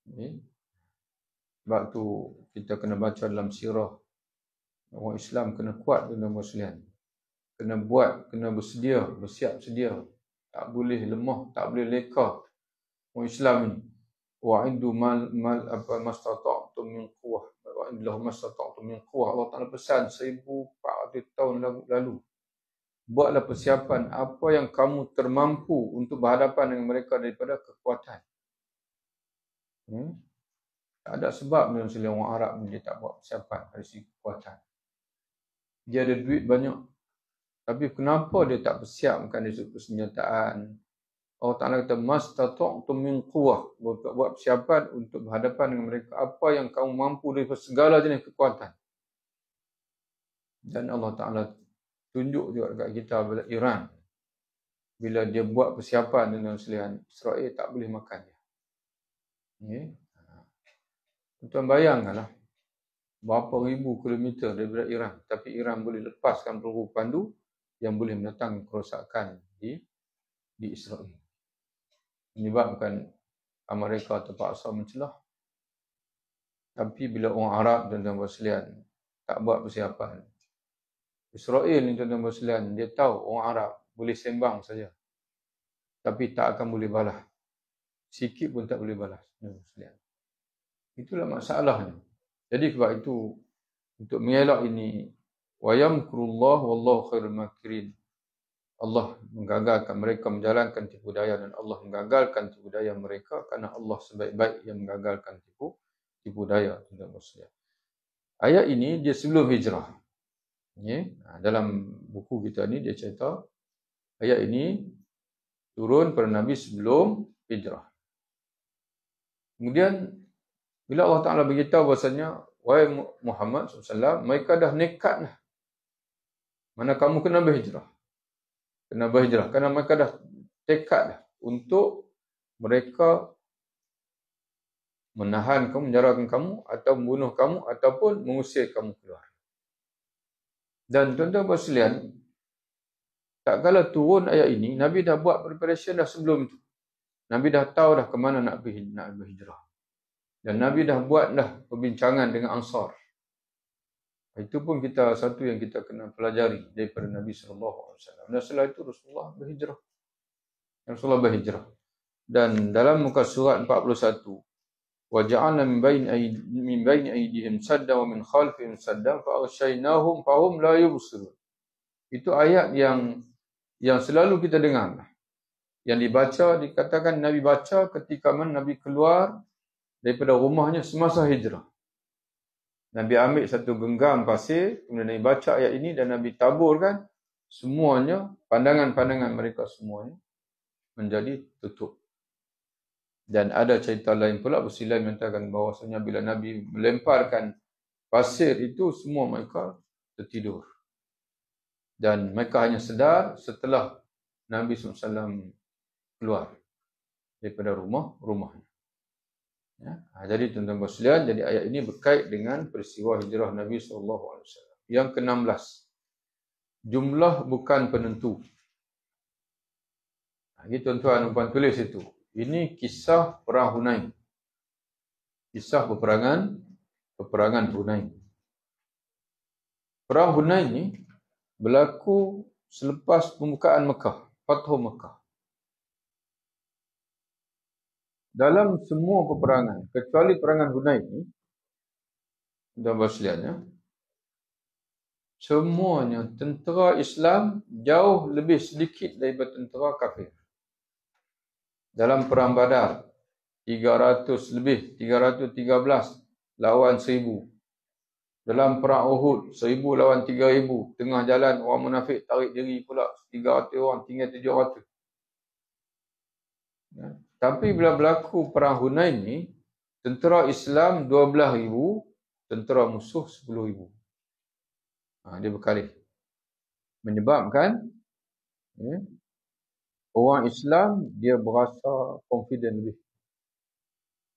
Okay. Sebab tu kita kena baca dalam sirah. Orang Islam kena kuat dalam Muslim. Kena buat, kena bersedia, bersiap sedia. Tak boleh lemah, tak boleh leka. Orang Islam ni. Wa'indu mastata'tum min quwwah. Wa'indu mastata'tum min quwwah. Allah Ta'ala pesan 1400 tahun lalu. Buatlah persiapan apa yang kamu termampu untuk berhadapan dengan mereka daripada kekuatan. Tak ada sebab dengan orang Arab ni dia tak buat persiapan dari segi kekuatan. Dia ada duit banyak. Tapi kenapa dia tak persiapkan dari segi persenjataan? Allah Ta'ala kata, mastata'tum min quwwah. Buat persiapan untuk berhadapan dengan mereka. Apa yang kamu mampu dari segala jenis kekuatan. Dan Allah Ta'ala tunjuk juga dekat kita bila Iran. Bila dia buat persiapan dengan selian, Israel tak boleh makan dia. Okay. Tuan bayangkanlah. Berapa ribu kilometer daripada Iran. Tapi Iran boleh lepaskan peluru pandu yang boleh mendatangkan kerosakan di Israel. Menyebabkan Amerika terpaksa mencelah. Tapi bila orang Arab tuan-tuan berselian tak buat persiapan, Israel ni tuan-tuan berselian, dia tahu orang Arab boleh sembang saja, tapi tak akan boleh balas. Sikit pun tak boleh balas. Itulah masalahnya. Jadi sebab itu, untuk mengelak ini, wa yamkurullah wallahu khairul makirin. Allah menggagalkan mereka menjalankan tipu daya dan Allah menggagalkan tipu daya mereka kerana Allah sebaik-baik yang menggagalkan tipu daya. Ayat ini dia sebelum hijrah. Dalam buku kita ni dia cerita ayat ini turun pada Nabi sebelum hijrah. Kemudian bila Allah Ta'ala beritahu bahasanya, wahai Muhammad SAW, mereka dah nekat lah. Mana kamu kena berhijrah. Kena berhijrah. Kerana mereka dah tekad dah untuk mereka menahan kamu, menjarakan kamu, atau membunuh kamu, ataupun mengusir kamu keluar. Dan tuan-tuan bersekalian, tak kala turun ayat ini, Nabi dah buat preparation dah sebelum itu. Nabi dah tahu dah ke mana nak berhijrah. Dan Nabi dah buat dah perbincangan dengan Ansar. Itu pun satu yang kita kena pelajari daripada Nabi SAW. Dan setelah itu Rasulullah berhijrah. Dan dalam muka surat 41, وَجَعَلْنَا مِنْ بَيْنِ أَيْدِهِمْ سَدًّا وَمِنْ خَلْفِهِمْ سَدًّا فَأَغْشَيْنَاهُمْ فَهُمْ لَا يُبْصِرُونَ. Itu ayat yang selalu kita dengar. Yang dibaca, dikatakan Nabi baca ketika mana Nabi keluar daripada rumahnya semasa hijrah. Nabi ambil satu genggam pasir, kemudian Nabi baca ayat ini dan Nabi taburkan semuanya, pandangan-pandangan mereka semuanya menjadi tutup. Dan ada cerita lain pula bersilai mengatakan bahawasanya bila Nabi melemparkan pasir itu, semua mereka tertidur. Dan mereka hanya sedar setelah Nabi SAW keluar daripada rumahnya. Ya. Jadi tuan-tuan sekalian, jadi ayat ini berkait dengan peristiwa hijrah Nabi SAW. Yang ke-16, jumlah bukan penentu. Ini tuan-tuan dan puan tulis itu. Ini kisah perang Hunain. Kisah peperangan Hunain. Perang Hunain ini berlaku selepas pembukaan Mekah, Fathu Mekah. Dalam semua peperangan, kecuali perangan Hunain ini, dan bersekalian, semuanya tentera Islam jauh lebih sedikit daripada tentera kafir. Dalam perang Badar, 300 lebih, 313 lawan 1000. Dalam perang Uhud, 1000 lawan 3000. Tengah jalan orang munafik tarik diri pula 300 orang, tinggal 700. Ya. Tapi bila berlaku perang Hunain ni, tentera Islam 12,000, tentera musuh 10,000. Dia berkali. Menyebabkan orang Islam dia berasa confident lebih.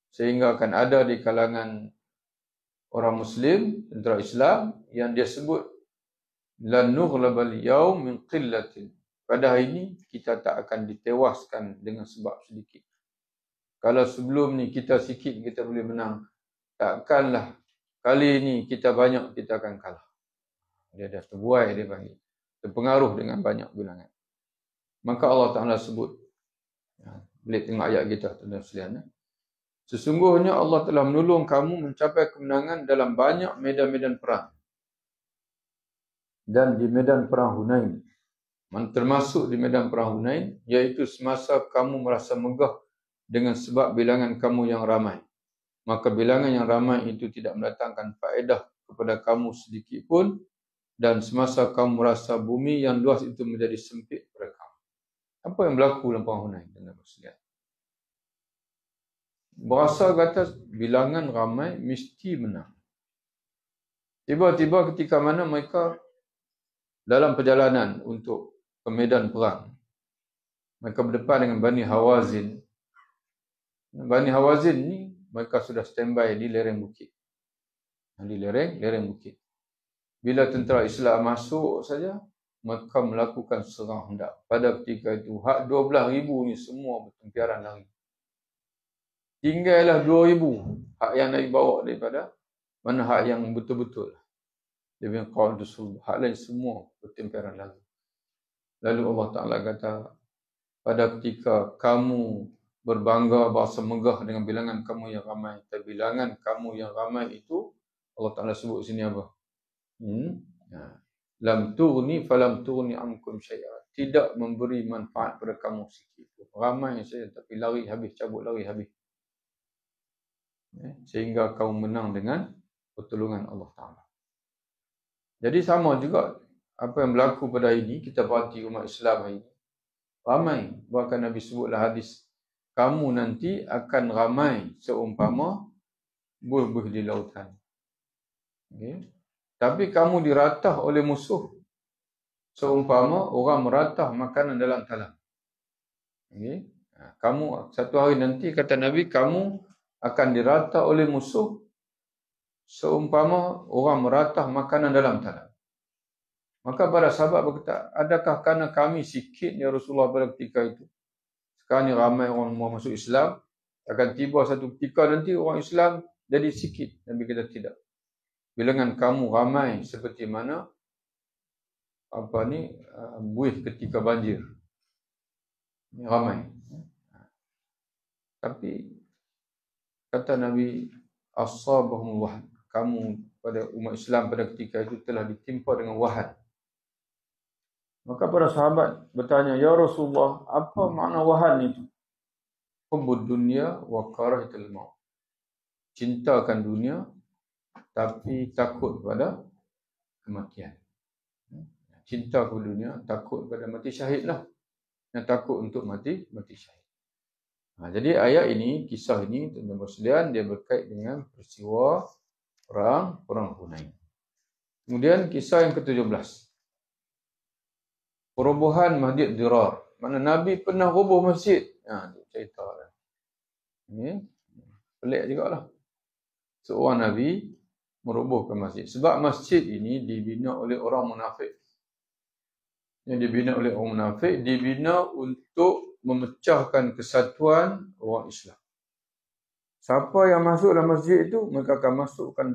Sehingga akan ada di kalangan orang Muslim, tentera Islam, yang dia sebut lan nughlabal yaum min qillatin. Pada hari ini kita tak akan ditewaskan dengan sebab sedikit. Kalau sebelum ni kita sikit kita boleh menang, takkanlah kali ini kita banyak kita akan kalah. Dia dah terbuai, dia panggil. Terpengaruh dengan banyak bilangan. Maka Allah Ta'ala sebut, boleh tengok ayat kita tuan-tuan sekalian. Sesungguhnya Allah telah menolong kamu mencapai kemenangan dalam banyak medan-medan perang. Dan di medan perang Hunain, termasuk di medan perang Hunain, iaitu semasa kamu merasa megah dengan sebab bilangan kamu yang ramai. Maka bilangan yang ramai itu tidak mendatangkan faedah kepada kamu sedikit pun, dan semasa kamu merasa bumi yang luas itu menjadi sempit pada kamu. Apa yang berlaku dalam perang Hunain? Berasa kata bilangan ramai mesti menang. Tiba-tiba ketika mana mereka dalam perjalanan untuk ke medan perang, mereka berdepan dengan Bani Hawazin. Bani Hawazin ni mereka sudah standby di lereng bukit. Di lereng bukit. Bila tentera Islam masuk saja, mereka melakukan serang hendak. Pada ketika itu, 12,000 ni semua bertempiaran lari. Tinggallah 2,000 hak yang Nabi bawa daripada mana hak yang betul-betul. Dia bilang qaul rasul, hak lain semua bertempiaran lari. Lalu Allah Ta'ala kata, pada ketika kamu berbangga bahasa megah dengan bilangan kamu yang ramai, tapi bilangan kamu yang ramai itu Allah Ta'ala sebut sini apa? Lam tughni falam tughni ankum syai'a. Tidak memberi manfaat pada kamu sikit. Ramai saja tapi lari habis, cabut lari habis. Sehingga kamu menang dengan pertolongan Allah Ta'ala. Jadi sama juga apa yang berlaku pada hari ini, kita perhati umat Islam hari ini. Ramai. Bahkan Nabi sebutlah hadis, kamu nanti akan ramai seumpama buih-buih di lautan. Okay. Tapi kamu diratah oleh musuh seumpama orang meratah makanan dalam talam. Okay. Kamu satu hari nanti, kata Nabi, kamu akan diratah oleh musuh seumpama orang meratah makanan dalam talam. Maka para sahabat berkata, adakah kerana kami sikit ya Rasulullah pada ketika itu? Sekarang ni ramai orang mau masuk Islam, akan tiba satu ketika nanti orang Islam jadi sikit. Nabi kata tidak. Bilangan kamu ramai seperti mana buih ketika banjir. Ini ramai. Tapi kata Nabi, asabahum wahan. Kamu pada umat Islam pada ketika itu telah ditimpa dengan wahan. Maka para sahabat bertanya, ya Rasulullah, apa makna wahan itu? Hubbud dunya wa karahatul maut. Cintakan dunia tapi takut pada kematian. Cinta kepada dunia, takut pada mati syahid lah. Yang takut untuk mati syahid. Jadi ayat ini, kisah ini, tuan-tuan sekalian, dia berkait dengan peristiwa perang Hunain. Kemudian kisah yang ke-17. Perobohan Masjid Dirar. Mana Nabi pernah roboh masjid. Cerita lah. Ini Pelik jugalah. Seorang Nabi merobohkan masjid. Sebab masjid ini dibina oleh orang munafik. Yang dibina oleh orang munafik, dibina untuk memecahkan kesatuan orang Islam. Siapa yang masuk dalam masjid itu, mereka akan masukkan